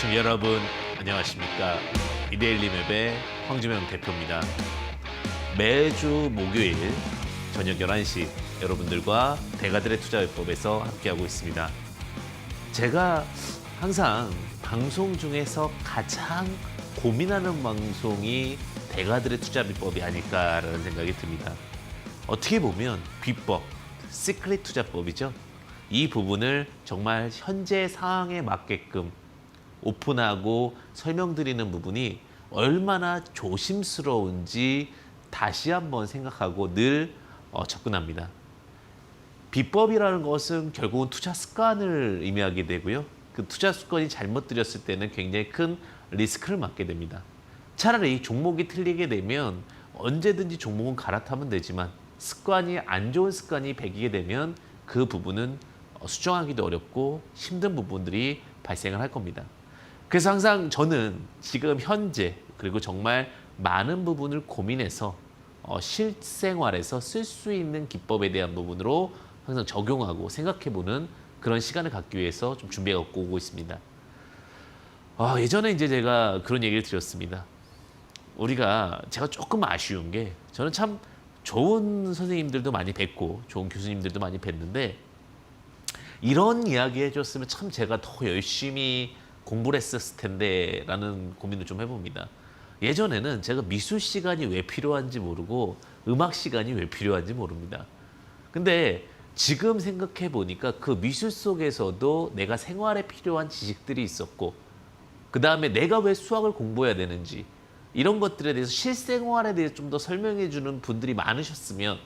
시청자 여러분 안녕하십니까. 이데일리맵의 황주명 대표입니다. 매주 목요일 저녁 11시 여러분들과 대가들의 투자요법에서 함께하고 있습니다. 제가 항상 방송 중에서 가장 고민하는 방송이 대가들의 투자비법이 아닐까라는 생각이 듭니다. 어떻게 보면 비법, 시크릿 투자법이죠. 이 부분을 정말 현재 상황에 맞게끔 오픈하고 설명드리는 부분이 얼마나 조심스러운지 다시 한번 생각하고 늘 접근합니다. 비법이라는 것은 결국은 투자 습관을 의미하게 되고요. 그 투자 습관이 잘못 들였을 때는 굉장히 큰 리스크를 맞게 됩니다. 차라리 종목이 틀리게 되면 언제든지 종목은 갈아타면 되지만 습관이 안 좋은 습관이 배기게 되면 그 부분은 수정하기도 어렵고 힘든 부분들이 발생을 할 겁니다. 그래서 항상 저는 지금 현재 그리고 정말 많은 부분을 고민해서 실생활에서 쓸 수 있는 기법에 대한 부분으로 항상 적용하고 생각해보는 그런 시간을 갖기 위해서 좀 준비해 갖고 오고 있습니다. 예전에 이제 제가 그런 얘기를 드렸습니다. 제가 조금 아쉬운 게 저는 참 좋은 선생님들도 많이 뵙고 좋은 교수님들도 많이 뵀는데 이런 이야기 해줬으면 참 제가 더 열심히 공부를 했었을 텐데 라는 고민을 좀 해봅니다. 예전에는 제가 미술 시간이 왜 필요한지 모르고 음악 시간이 왜 필요한지 모릅니다. 근데 지금 생각해 보니까 그 미술 속에서도 내가 생활에 필요한 지식들이 있었고 그 다음에 내가 왜 수학을 공부해야 되는지 이런 것들에 대해서 실생활에 대해서 좀 더 설명해 주는 분들이 많으셨으면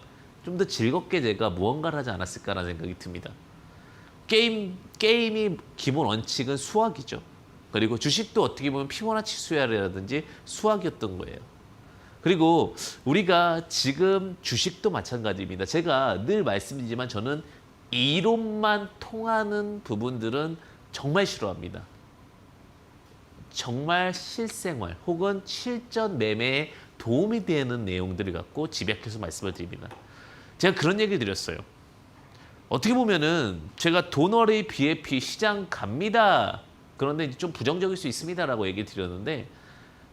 좀 더 즐겁게 제가 무언가를 하지 않았을까라는 생각이 듭니다. 게임이 기본 원칙은 수학이죠. 그리고 주식도 어떻게 보면 피보나치 수열이라든지 수학이었던 거예요. 그리고 우리가 지금 주식도 마찬가지입니다. 제가 늘 말씀드리지만 저는 이론만 통하는 부분들은 정말 싫어합니다. 정말 실생활 혹은 실전 매매에 도움이 되는 내용들을 갖고 집약해서 말씀을 드립니다. 제가 그런 얘기를 드렸어요. 어떻게 보면은 제가 도너리 BFP 시장 갑니다. 그런데 좀 부정적일 수 있습니다라고 얘기를 드렸는데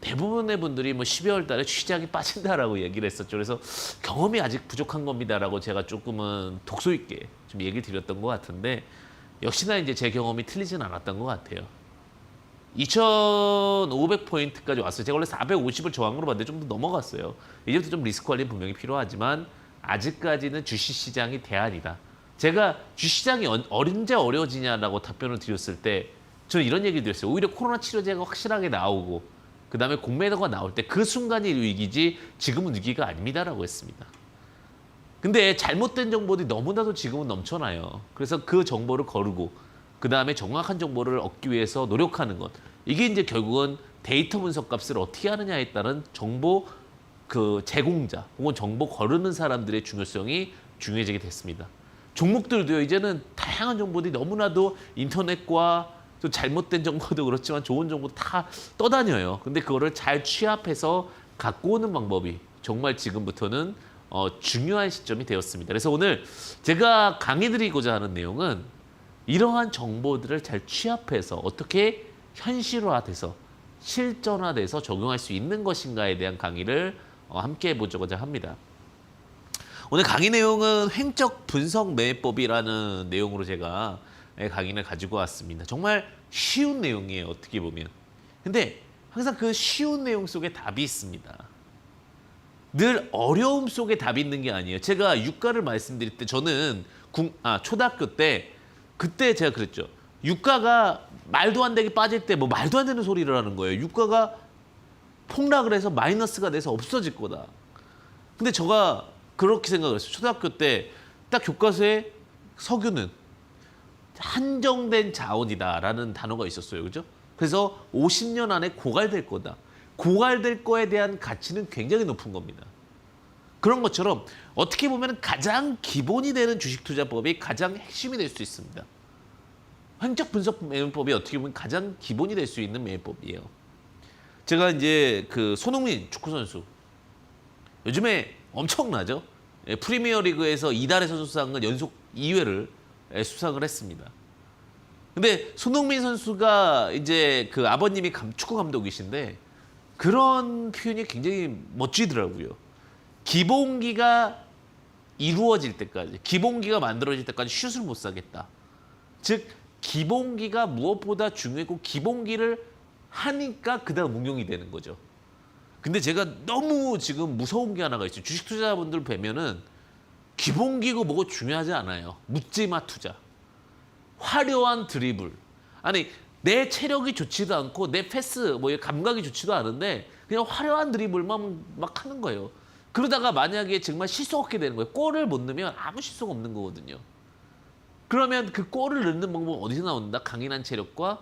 대부분의 분들이 12월 달에 시장이 빠진다라고 얘기를 했었죠. 그래서 경험이 아직 부족한 겁니다라고 제가 조금은 독소 있게 좀 얘기를 드렸던 것 같은데 역시나 이제 제 경험이 틀리진 않았던 것 같아요. 2,500포인트까지 왔어요. 제가 원래 450을 저항으로 봤는데 좀 더 넘어갔어요. 이제부터 좀 리스크 관리는 분명히 필요하지만 아직까지는 주식시장이 대안이다. 제가 주식시장이 언제 어려워지냐라고 답변을 드렸을 때 저는 이런 얘기를 드렸어요. 오히려 코로나 치료제가 확실하게 나오고 그다음에 공매도가 나올 때 그 순간이 위기지 지금은 위기가 아닙니다라고 했습니다. 근데 잘못된 정보들이 너무나도 지금은 넘쳐나요. 그래서 그 정보를 거르고 그다음에 정확한 정보를 얻기 위해서 노력하는 것. 이게 이제 결국은 데이터 분석 값을 어떻게 하느냐에 따른 정보 제공자 혹은 정보 거르는 사람들의 중요성이 중요해지게 됐습니다. 종목들도요, 이제는 다양한 정보들이 너무나도 인터넷과 또 잘못된 정보도 그렇지만 좋은 정보 다 떠다녀요. 근데 그거를 잘 취합해서 갖고 오는 방법이 정말 지금부터는 중요한 시점이 되었습니다. 그래서 오늘 제가 강의드리고자 하는 내용은 이러한 정보들을 잘 취합해서 어떻게 현실화돼서 실전화돼서 적용할 수 있는 것인가에 대한 강의를 함께 해보고자 합니다. 오늘 강의 내용은 횡적 분석 매매법이라는 내용으로 제가 강의를 가지고 왔습니다. 정말 쉬운 내용이에요, 어떻게 보면. 근데 항상 그 쉬운 내용 속에 답이 있습니다. 늘 어려움 속에 답이 있는 게 아니에요. 제가 유가를 말씀드릴 때 저는 초등학교 때 그때 제가 그랬죠. 유가가 말도 안 되게 빠질 때 말도 안 되는 소리를 하는 거예요. 유가가 폭락을 해서 마이너스가 돼서 없어질 거다. 근데 제가 그렇게 생각을 했어요. 초등학교 때 딱 교과서에 석유는 한정된 자원이다라는 단어가 있었어요. 그죠? 그래서 50년 안에 고갈될 거다. 고갈될 거에 대한 가치는 굉장히 높은 겁니다. 그런 것처럼 어떻게 보면 가장 기본이 되는 주식 투자법이 가장 핵심이 될 수 있습니다. 횡적 분석 매매법이 어떻게 보면 가장 기본이 될 수 있는 매매법이에요. 제가 이제 손흥민 축구 선수 요즘에 엄청나죠? 프리미어 리그에서 이달의 선수상을 연속 2회를 수상을 했습니다. 근데 손흥민 선수가 이제 그 아버님이 축구 감독이신데 그런 표현이 굉장히 멋지더라고요. 기본기가 이루어질 때까지, 기본기가 만들어질 때까지 슛을 못 사겠다. 즉 기본기가 무엇보다 중요했고 기본기를 하니까 그다음 응용이 되는 거죠. 근데 제가 너무 지금 무서운 게 하나가 있어요. 주식 투자자분들 뵈면은 기본기고 뭐고 중요하지 않아요. 묻지마 투자. 화려한 드리블. 아니 내 체력이 좋지도 않고 내 패스 뭐 감각이 좋지도 않은데 그냥 화려한 드리블만 막 하는 거예요. 그러다가 만약에 정말 실속 없게 되는 거예요. 골을 못 넣으면 아무 실속 없는 거거든요. 그러면 그 골을 넣는 방법은 어디서 나온다? 강인한 체력과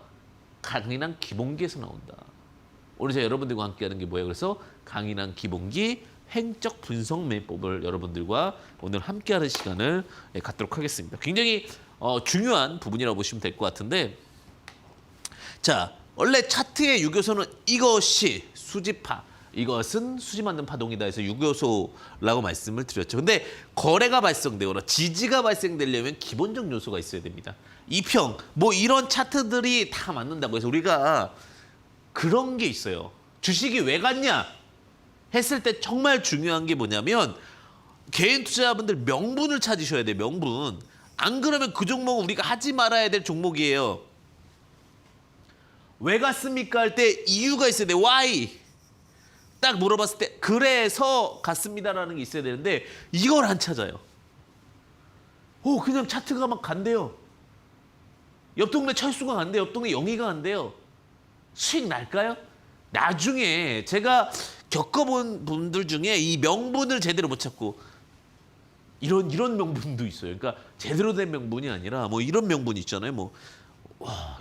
강인한 기본기에서 나온다. 오늘 제가 여러분들과 함께하는 게 뭐예요? 그래서 강인한 기본기 행적 분석 매법을 여러분들과 오늘 함께하는 시간을 갖도록 하겠습니다. 굉장히 중요한 부분이라고 보시면 될 것 같은데, 자 원래 차트의 유교소는 이것이 수지파, 이것은 수지 맞는 파동이다 해서 유교소라고 말씀을 드렸죠. 근데 거래가 발생되거나 지지가 발생되려면 기본적 요소가 있어야 됩니다. 이평 뭐 이런 차트들이 다 맞는다고 해서 우리가 그런 게 있어요. 주식이 왜 갔냐 했을 때 정말 중요한 게 뭐냐면 개인 투자자분들 명분을 찾으셔야 돼요. 명분. 안 그러면 그 종목은 우리가 하지 말아야 될 종목이에요. 왜 갔습니까 할 때 이유가 있어야 돼. Why? 딱 물어봤을 때 그래서 갔습니다라는 게 있어야 되는데 이걸 안 찾아요. 그냥 차트가 막 간대요. 옆 동네 철수가 간대요. 옆 동네 영희가 간대요. 수익 날까요? 나중에 제가 겪어본 분들 중에 이 명분을 제대로 못 찾고 이런 명분도 있어요. 그러니까 제대로 된 명분이 아니라 뭐 이런 명분이 있잖아요.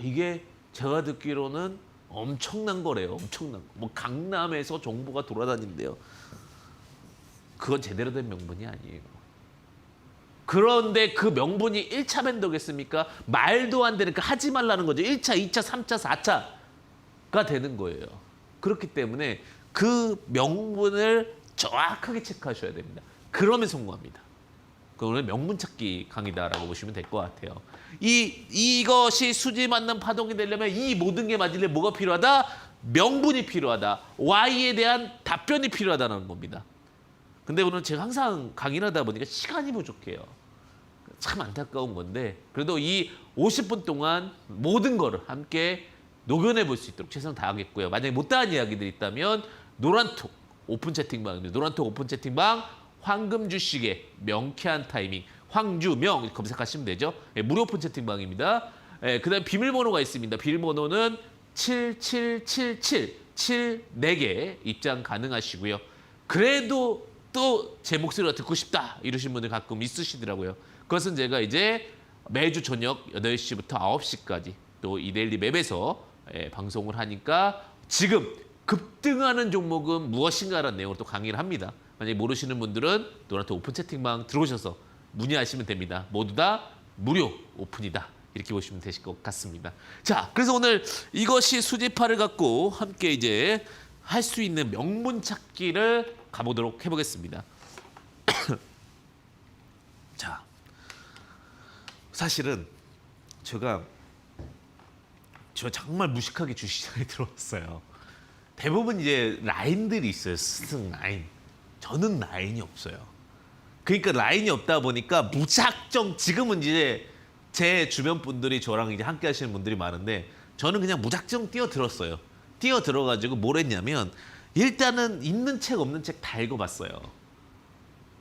이게 제가 듣기로는 엄청난 거래요. 엄청난 거. 뭐 강남에서 정보가 돌아다닌대요. 그건 제대로 된 명분이 아니에요. 그런데 그 명분이 1차 밴더겠습니까? 말도 안 되니까 하지 말라는 거죠. 1차, 2차, 3차, 4차가 되는 거예요. 그렇기 때문에 그 명분을 정확하게 체크하셔야 됩니다. 그러면 성공합니다. 그거는 명분 찾기 강의다라고 보시면 될 것 같아요. 이것이 수지 맞는 파동이 되려면 이 모든 게 맞으려면 뭐가 필요하다? 명분이 필요하다. Y에 대한 답변이 필요하다는 겁니다. 근데 오늘 제가 항상 강의를 하다 보니까 시간이 부족해요. 참 안타까운 건데 그래도 이 50분 동안 모든 거를 함께 녹여내 볼 수 있도록 최선을 다하겠고요. 만약에 못다한 이야기들이 있다면 노란톡 오픈 채팅방입니다. 노란톡 오픈 채팅방 황금 주식의 명쾌한 타이밍 황주명 검색하시면 되죠. 무료 오픈 채팅방입니다. 그다음 비밀번호가 있습니다. 비밀번호는 7777 4개 입장 가능하시고요. 그래도 또 제 목소리가 듣고 싶다 이러신 분들 가끔 있으시더라고요. 그것은 제가 이제 매주 저녁 8시부터 9시까지 또 이데일리 맵에서 방송을 하니까 지금 급등하는 종목은 무엇인가라는 내용으로 또 강의를 합니다. 만약에 모르시는 분들은 노란톡 오픈 채팅방 들어오셔서 문의하시면 됩니다. 모두 다 무료 오픈이다. 이렇게 보시면 되실 것 같습니다. 자, 그래서 오늘 이것이 수지파를 갖고 함께 이제 할 수 있는 명분 찾기를 가보도록 해보겠습니다. 자, 사실은 저 정말 무식하게 주시장에 들어왔어요. 대부분 이제 라인들이 있어요. 스승 라인. 저는 라인이 없어요. 그러니까 라인이 없다 보니까 무작정 지금은 이제 제 주변 분들이 저랑 이제 함께 하시는 분들이 많은데 저는 그냥 무작정 뛰어들었어요. 뛰어들어가지고 뭘 했냐면 일단은 있는 책 없는 책 다 읽어봤어요.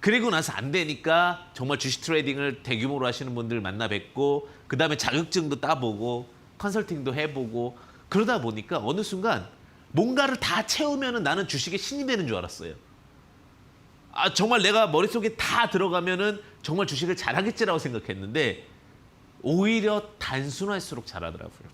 그리고 나서 안 되니까 정말 주식 트레이딩을 대규모로 하시는 분들 만나 뵙고 그다음에 자격증도 따보고 컨설팅도 해보고 그러다 보니까 어느 순간 뭔가를 다 채우면은 나는 주식의 신이 되는 줄 알았어요. 정말 내가 머릿속에 다 들어가면은 정말 주식을 잘하겠지라고 생각했는데 오히려 단순할수록 잘하더라고요.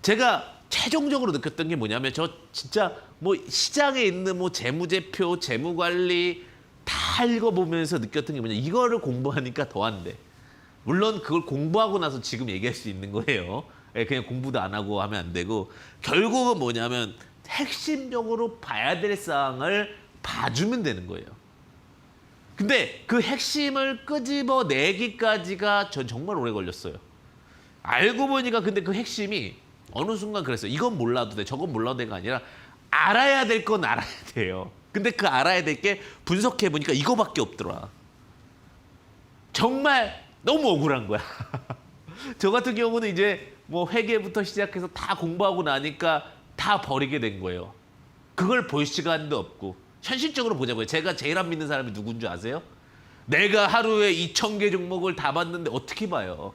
제가 최종적으로 느꼈던 게 뭐냐면 저 진짜 뭐 시장에 있는 뭐 재무제표, 재무관리 다 읽어보면서 느꼈던 게 뭐냐 이거를 공부하니까 더 안 돼. 물론 그걸 공부하고 나서 지금 얘기할 수 있는 거예요. 그냥 공부도 안 하고 하면 안 되고 결국은 뭐냐면 핵심적으로 봐야 될 사항을 봐주면 되는 거예요. 근데 그 핵심을 끄집어내기까지가 전 정말 오래 걸렸어요. 알고 보니까 근데 그 핵심이 어느 순간 그랬어요. 이건 몰라도 돼, 저건 몰라도 돼가 아니라 알아야 될 건 알아야 돼요. 근데 그 알아야 될 게 분석해 보니까 이거밖에 없더라. 정말 너무 억울한 거야. 저 같은 경우는 이제 뭐 회계부터 시작해서 다 공부하고 나니까 다 버리게 된 거예요. 그걸 볼 시간도 없고. 현실적으로 보자고요. 제가 제일 안 믿는 사람이 누군 줄 아세요? 내가 하루에 2,000개 종목을 다 봤는데 어떻게 봐요?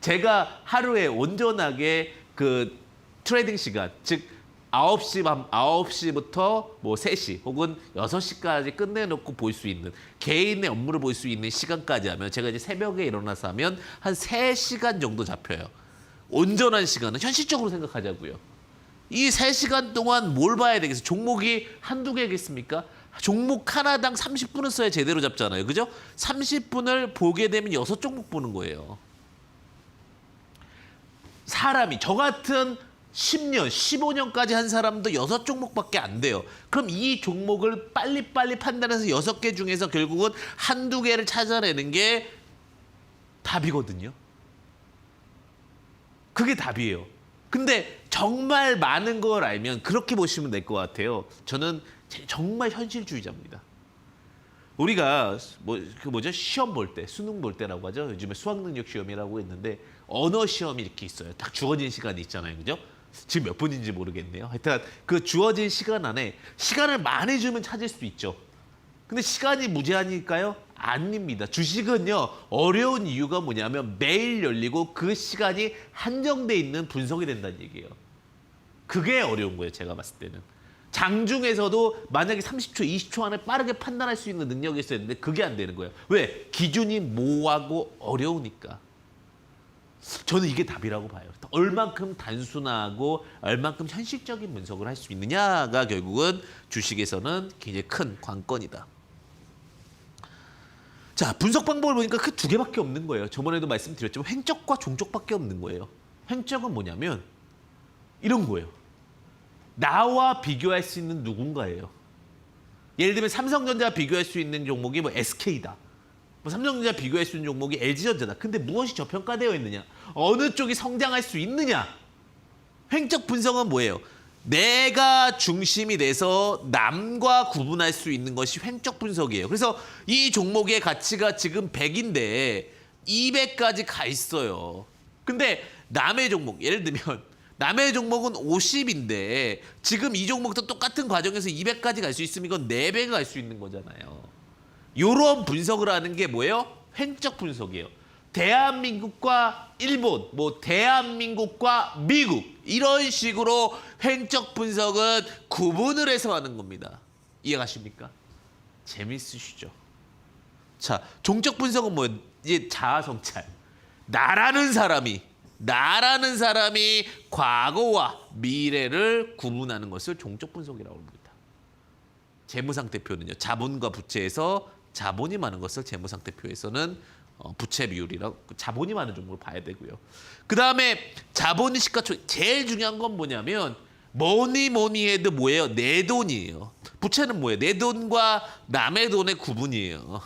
제가 하루에 온전하게 그 트레이딩 시간, 즉 9시부터 뭐 3시 혹은 6시까지 끝내놓고 볼 수 있는 개인의 업무를 볼 수 있는 시간까지 하면 제가 이제 새벽에 일어나서 하면 한 3시간 정도 잡혀요. 온전한 시간은 현실적으로 생각하자고요. 이 3시간 동안 뭘 봐야 되겠어요? 종목이 한두 개겠습니까? 종목 하나당 30분을 써야 제대로 잡잖아요. 그죠? 30분을 보게 되면 6종목 보는 거예요. 사람이 저 같은 10년, 15년까지 한 사람도 6종목밖에 안 돼요. 그럼 이 종목을 빨리빨리 판단해서 6개 중에서 결국은 한두 개를 찾아내는 게 답이거든요. 그게 답이에요. 근데 정말 많은 걸 알면 그렇게 보시면 될 것 같아요. 저는 정말 현실주의자입니다. 우리가 시험 볼 때, 수능 볼 때라고 하죠. 요즘에 수학 능력 시험이라고 했는데 언어 시험이 이렇게 있어요. 딱 주어진 시간이 있잖아요. 그죠? 지금 몇 분인지 모르겠네요. 하여튼 그 주어진 시간 안에 시간을 많이 주면 찾을 수 있죠. 근데 시간이 무제한일까요? 아닙니다. 주식은요, 어려운 이유가 뭐냐면 매일 열리고 그 시간이 한정돼 있는 분석이 된다는 얘기예요. 그게 어려운 거예요. 제가 봤을 때는. 장중에서도 만약에 30초, 20초 안에 빠르게 판단할 수 있는 능력이 있어야 되는데 그게 안 되는 거예요. 왜? 기준이 모호하고 어려우니까. 저는 이게 답이라고 봐요. 얼만큼 단순하고 얼만큼 현실적인 분석을 할 수 있느냐가 결국은 주식에서는 굉장히 큰 관건이다. 자, 분석 방법을 보니까 그 두 개밖에 없는 거예요. 저번에도 말씀드렸지만 횡적과 종적밖에 없는 거예요. 횡적은 뭐냐면 이런 거예요. 나와 비교할 수 있는 누군가예요. 예를 들면 삼성전자 비교할 수 있는 종목이 뭐 SK다. 뭐 삼성전자 비교할 수 있는 종목이 LG전자다. 근데 무엇이 저평가되어 있느냐? 어느 쪽이 성장할 수 있느냐? 횡적 분석은 뭐예요? 내가 중심이 돼서 남과 구분할 수 있는 것이 횡적 분석이에요. 그래서 이 종목의 가치가 지금 100인데 200까지 가 있어요. 근데 남의 종목, 예를 들면 남의 종목은 50인데 지금 이 종목도 똑같은 과정에서 200까지 갈 수 있으면 이건 4배가 갈 수 있는 거잖아요. 이런 분석을 하는 게 뭐예요? 횡적 분석이에요. 대한민국과 일본, 뭐 대한민국과 미국 이런 식으로 횡적 분석은 구분을 해서 하는 겁니다. 이해가십니까? 재밌으시죠? 자, 종적 분석은 뭐예요? 이제 자아성찰. 나라는 사람이 과거와 미래를 구분하는 것을 종적 분석이라고 합니다. 재무상태표는요. 자본과 부채에서 자본이 많은 것을 재무상태표에서는 부채 비율이라고 자본이 많은 종목을 봐야 되고요. 그다음에 자본이 시가총액 제일 중요한 건 뭐냐면 뭐니 해도 뭐예요? 내 돈이에요. 부채는 뭐예요? 내 돈과 남의 돈의 구분이에요.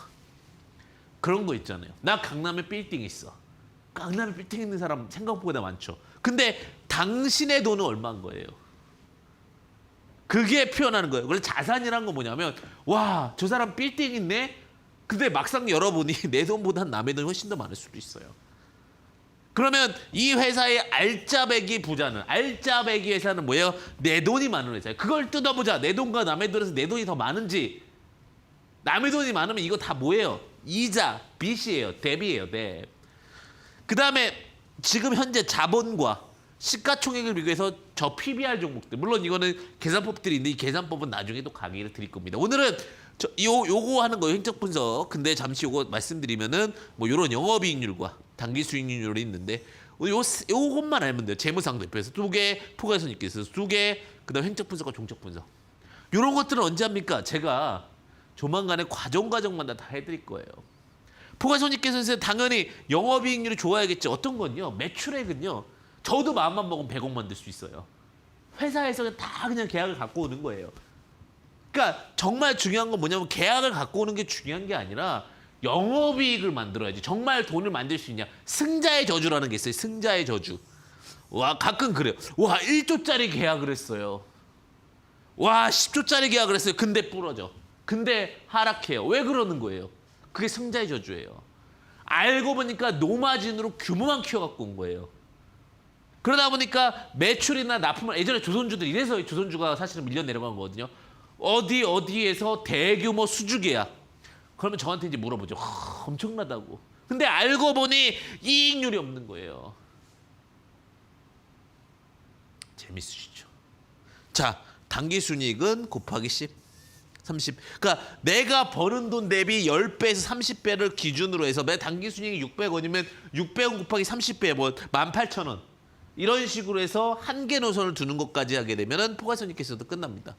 그런 거 있잖아요. 나 강남에 빌딩 있어. 강남에 빌딩 있는 사람 생각보다 많죠. 근데 당신의 돈은 얼마인 거예요? 그게 표현하는 거예요. 그래서 자산이라는 건 뭐냐면 와, 저 사람 빌딩 있네? 근데 막상 열어보니 내 돈보다 남의 돈이 훨씬 더 많을 수도 있어요. 그러면 이 회사의 알짜배기 부자는 알짜배기 회사는 뭐예요? 내 돈이 많은 회사예요. 그걸 뜯어보자. 내 돈과 남의 돈에서 내 돈이 더 많은지. 남의 돈이 많으면 이거 다 뭐예요? 이자, 빚이에요. 대비예요. 대. 그다음에 지금 현재 자본과 시가총액을 비교해서 저 PBR 종목들 물론 이거는 계산법들이 있는데 이 계산법은 나중에 또 강의를 드릴 겁니다. 오늘은 요거 하는 거예요. 횡적 분석. 근데 잠시 요거 말씀드리면은 뭐 요런 영업이익률과 당기 수익률이 있는데 요것만 알면 돼요. 재무상대표에서 2개, 포괄손익계에서 2개, 그다음 횡적 분석과 종적 분석. 요런 것들은 언제 합니까? 제가 조만간에 과정마다 다 해드릴 거예요. 포괄손익계에서 당연히 영업이익률이 좋아야겠죠. 어떤 건요? 매출액은요. 저도 마음만 먹으면 100억 만들 수 있어요. 회사에서 다 그냥 계약을 갖고 오는 거예요. 그러니까 정말 중요한 건 뭐냐면 계약을 갖고 오는 게 중요한 게 아니라 영업이익을 만들어야지. 정말 돈을 만들 수 있냐. 승자의 저주라는 게 있어요. 승자의 저주. 와, 가끔 그래요. 와, 1조짜리 계약을 했어요. 와, 10조짜리 계약을 했어요. 근데 부러져. 근데 하락해요. 왜 그러는 거예요? 그게 승자의 저주예요. 알고 보니까 노마진으로 규모만 키워갖고 온 거예요. 그러다 보니까 매출이나 납품을 예전에 조선주들 이래서 조선주가 사실은 밀려 내려간 거거든요. 어디에서 대규모 수주 계약. 그러면 저한테 이제 물어보죠. 엄청나다고. 근데 알고 보니 이익률이 없는 거예요. 재밌으시죠? 자, 당기순이익은 곱하기 10, 30. 그러니까 내가 버는 돈 대비 10배에서 30배를 기준으로 해서 매 당기순이익이 600원이면 600원 곱하기 30배 뭐 18,000원. 이런 식으로 해서 한 개 노선을 두는 것까지 하게 되면은 포괄손익계산서도 끝납니다.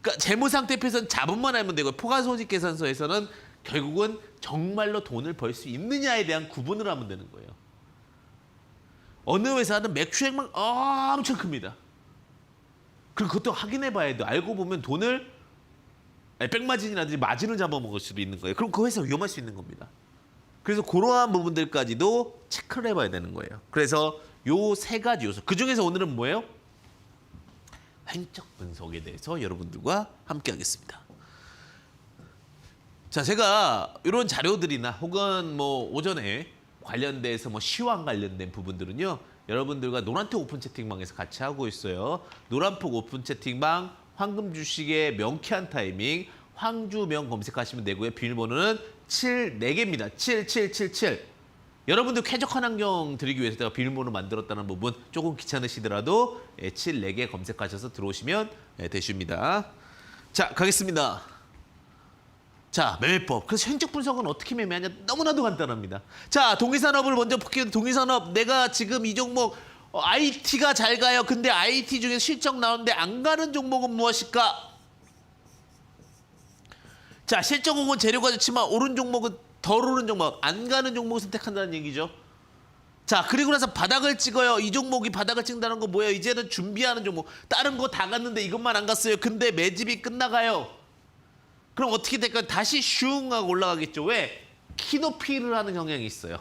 그러니까 재무상태표에서는 자본만 알면 되고 포괄손익계산서에서는 결국은 정말로 돈을 벌 수 있느냐에 대한 구분을 하면 되는 거예요. 어느 회사는 매출액만 엄청 큽니다. 그리고 그것도 확인해 봐야 돼요. 알고 보면 돈을 백마진이라든지 마진을 잡아먹을 수도 있는 거예요. 그럼 그 회사 위험할 수 있는 겁니다. 그래서 그러한 부분들까지도 체크를 해봐야 되는 거예요. 그래서 요 세 가지 요소. 그중에서 오늘은 뭐예요? 횡적 분석에 대해서 여러분들과 함께 하겠습니다. 자, 제가 이런 자료들이나 혹은 뭐 오전에 관련돼서 뭐 시황 관련된 부분들은요. 여러분들과 노란톡 오픈 채팅방에서 같이 하고 있어요. 노란톡 오픈 채팅방 황금 주식의 명쾌한 타이밍 황주명 검색하시면 되고요. 비밀번호는 4개입니다. 7777. 여러분들 쾌적한 환경 드리기 위해서 제가 비밀번호 만들었다는 부분 조금 귀찮으시더라도 4개 검색하셔서 들어오시면 되십니다. 자, 가겠습니다. 자, 매매법. 그래서 현적 분석은 어떻게 매매하냐? 너무나도 간단합니다. 자, 동기산업을 먼저 볼게요. 동기산업 내가 지금 이 종목 IT가 잘 가요. 근데 IT 중에 실적 나오는데 안 가는 종목은 무엇일까? 자, 실적은 재료가 좋지만 오른 종목은 덜 오른 종목, 안 가는 종목을 선택한다는 얘기죠. 자, 그리고 나서 바닥을 찍어요. 이 종목이 바닥을 찍는다는 거 뭐예요? 이제는 준비하는 종목. 다른 거 다 갔는데 이것만 안 갔어요. 근데 매집이 끝나가요. 그럼 어떻게 될까요? 다시 슝 하고 올라가겠죠. 왜? 키높이를 하는 경향이 있어요.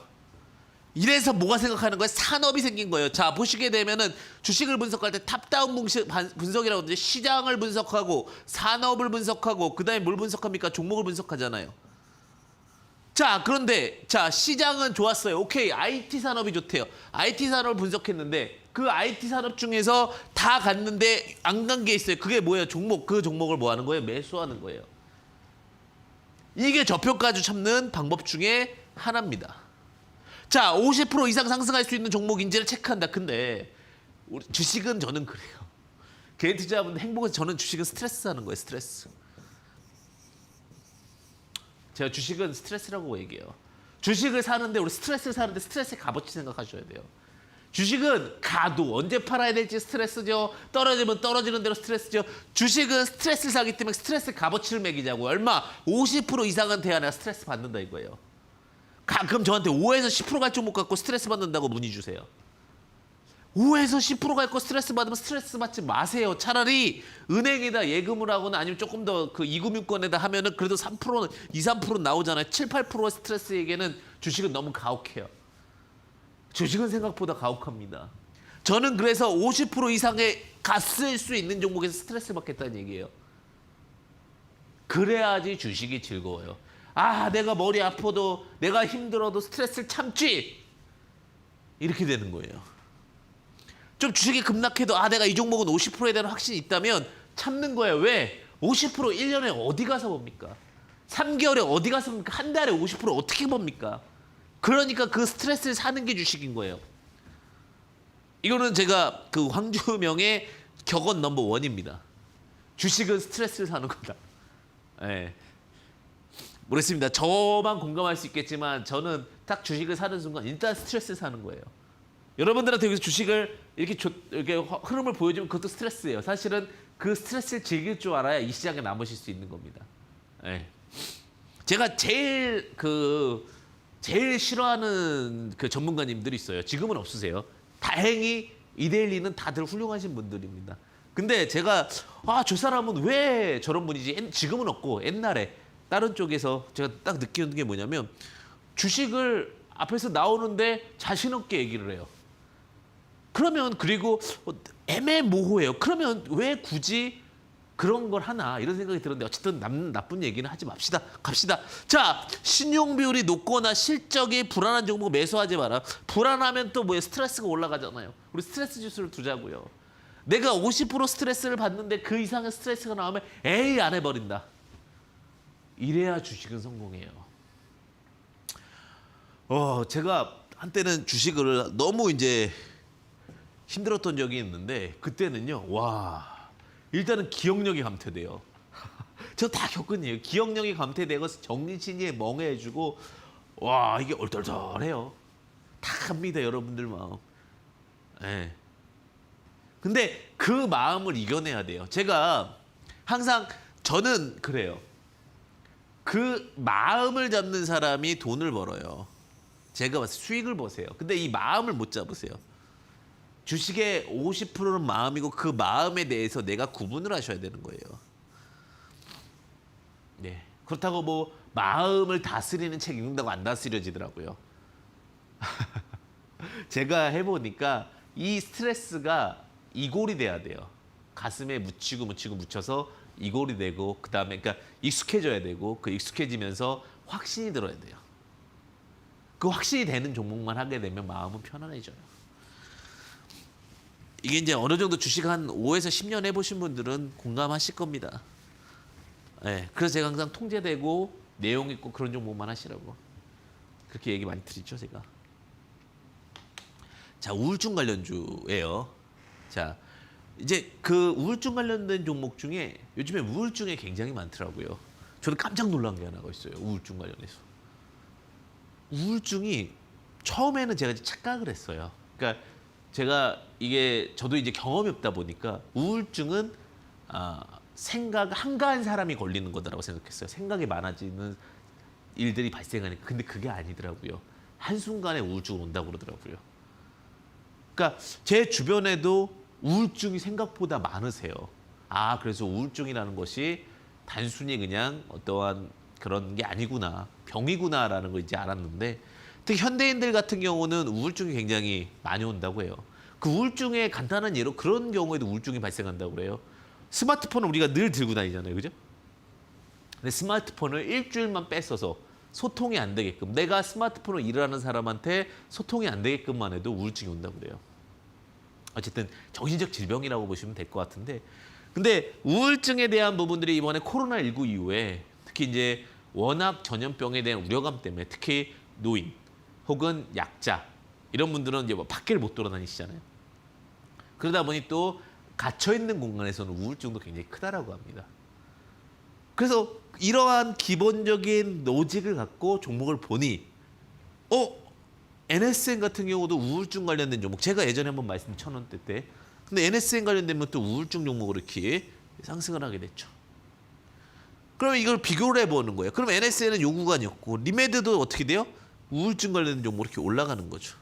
이래서 뭐가 생각하는 거예요? 산업이 생긴 거예요. 자, 보시게 되면은 주식을 분석할 때 탑다운 분석이라고 하는데 시장을 분석하고 산업을 분석하고 그다음에 뭘 분석합니까? 종목을 분석하잖아요. 자, 그런데 자, 시장은 좋았어요. 오케이, IT 산업이 좋대요. IT 산업을 분석했는데 그 IT 산업 중에서 다 갔는데 안 간 게 있어요. 그게 뭐예요? 종목. 그 종목을 뭐 하는 거예요? 매수하는 거예요. 이게 저평가주 참는 방법 중에 하나입니다. 자, 50% 이상 상승할 수 있는 종목인지를 체크한다. 근데 우리 주식은 저는 그래요. 개인 투자자분들 행복해서 저는 주식은 스트레스 하는 거예요. 스트레스. 제가 주식은 스트레스라고 얘기해요. 주식을 사는데 우리 스트레스를 사는데 스트레스의 값어치 생각하셔야 돼요. 주식은 가도 언제 팔아야 될지 스트레스죠. 떨어지면 떨어지는 대로 스트레스죠. 주식은 스트레스를 사기 때문에 스트레스 값어치를 매기자고. 얼마? 50% 이상은 돼야 내가 스트레스 받는다 이거예요. 가끔 저한테 5에서 10% 갈 종목 갖고 스트레스 받는다고 문의 주세요. 5에서 10% 갈 거 스트레스 받으면 스트레스 받지 마세요. 차라리 은행에다 예금을 하거나 아니면 조금 더 그 이금융권에다 하면은 그래도 3%는 2, 3%는 나오잖아요. 7, 8% 스트레스에게는 주식은 너무 가혹해요. 주식은 생각보다 가혹합니다. 저는 그래서 50% 이상의 갔을 수 있는 종목에서 스트레스 받겠다는 얘기예요. 그래야지 주식이 즐거워요. 아, 내가 머리 아파도 내가 힘들어도 스트레스를 참지. 이렇게 되는 거예요. 좀 주식이 급락해도 아, 내가 이 종목은 50%에 대한 확신이 있다면 참는 거예요. 왜? 50% 1년에 어디 가서 봅니까? 3개월에 어디 가서 봅니까? 한 달에 50% 어떻게 봅니까? 그러니까 그 스트레스를 사는 게 주식인 거예요. 이거는 제가 그 황주명의 격언 넘버 원입니다. 주식은 스트레스를 사는 거다. 네. 모르겠습니다. 저만 공감할 수 있겠지만 저는 딱 주식을 사는 순간 일단 스트레스를 사는 거예요. 여러분들한테 여기서 주식을 이렇게 흐름을 보여주면 그것도 스트레스예요. 사실은 그 스트레스를 즐길 줄 알아야 이 시장에 남으실 수 있는 겁니다. 네. 제가 제일 싫어하는 그 전문가님들이 있어요. 지금은 없으세요. 다행히 이데일리는 다들 훌륭하신 분들입니다. 근데 제가 저 사람은 왜 저런 분이지? 지금은 없고 옛날에 다른 쪽에서 제가 딱 느끼는 게 뭐냐면 주식을 앞에서 나오는데 자신 없게 얘기를 해요. 그러면 그리고 애매모호해요. 그러면 왜 굳이 그런 걸 하나 이런 생각이 들었는데 어쨌든 나쁜 얘기는 하지 맙시다. 갑시다. 자, 신용 비율이 높거나 실적이 불안한 종목 매수하지 마라. 불안하면 또 뭐예요? 스트레스가 올라가잖아요. 우리 스트레스 지수를 두자고요. 내가 50% 스트레스를 받는데 그 이상의 스트레스가 나오면 에이 안 해버린다. 이래야 주식은 성공해요. 제가 한때는 주식을 너무 이제 힘들었던 적이 있는데 그때는요. 와. 일단은 기억력이 감퇴돼요. 저 다 겪은 일이에요. 기억력이 감퇴되고 정신이 멍해지고 와 이게 얼떨떨해요. 다 갑니다 여러분들 마음. 네. 근데 그 마음을 이겨내야 돼요. 제가 항상 저는 그래요. 그 마음을 잡는 사람이 돈을 벌어요. 제가 봤을 때 수익을 보세요. 근데 이 마음을 못 잡으세요. 주식의 50%는 마음이고 그 마음에 대해서 내가 구분을 하셔야 되는 거예요. 네. 그렇다고 뭐 마음을 다스리는 책 읽는다고 안 다스려지더라고요. 제가 해보니까 이 스트레스가 이골이 돼야 돼요. 가슴에 묻혀서 이골이 되고 그 다음에 그러니까 익숙해져야 되고 그 익숙해지면서 확신이 들어야 돼요. 그 확신이 되는 종목만 하게 되면 마음은 편안해져요. 이게 이제 어느 정도 주식 한 5에서 10년 해보신 분들은 공감하실 겁니다. 네, 그래서 제가 항상 통제되고 내용 있고 그런 종목만 하시라고 그렇게 얘기 많이 드리죠 제가. 자, 우울증 관련주예요. 자, 이제 그 우울증 관련된 종목 중에 요즘에 우울증에 굉장히 많더라고요. 저도 깜짝 놀란 게 하나가 있어요. 우울증 관련해서. 우울증이 처음에는 제가 착각을 했어요. 그러니까 제가 이게 저도 이제 경험이 없다 보니까 우울증은 생각 한가한 사람이 걸리는 거다라고 생각했어요. 생각이 많아지는 일들이 발생하니까. 근데 그게 아니더라고요. 한순간에 우울증이 온다고 그러더라고요. 그러니까 제 주변에도 우울증이 생각보다 많으세요. 그래서 우울증이라는 것이 단순히 그냥 어떠한 그런 게 아니구나. 병이구나라는 걸 이제 알았는데 특히 현대인들 같은 경우는 우울증이 굉장히 많이 온다고 해요. 그 우울증의 간단한 예로 그런 경우에도 우울증이 발생한다고 그래요. 스마트폰을 우리가 늘 들고 다니잖아요. 그죠? 근데 스마트폰을 일주일만 뺐어서 소통이 안 되게끔 내가 스마트폰으로 일을 하는 사람한테 소통이 안 되게끔만 해도 우울증이 온다고 그래요. 어쨌든 정신적 질병이라고 보시면 될 것 같은데 근데 우울증에 대한 부분들이 이번에 코로나19 이후에 특히 이제 워낙 전염병에 대한 우려감 때문에 특히 노인 혹은 약자 이런 분들은 이제 뭐 밖을 못 돌아다니시잖아요. 그러다 보니 또 갇혀 있는 공간에서는 우울증도 굉장히 크다라고 합니다. 그래서 이러한 기본적인 로직을 갖고 종목을 보니 NSN 같은 경우도 우울증 관련된 종목 제가 예전에 한번 말씀드린 1,000원대 때 근데 NSN 관련되면 또 우울증 종목으로 이렇게 상승을 하게 됐죠. 그러면 이걸 비교를 해보는 거예요. 그럼 NSN은 요 구간이었고 리메드도 어떻게 돼요? 우울증 관련된 종목으로 이렇게 올라가는 거죠.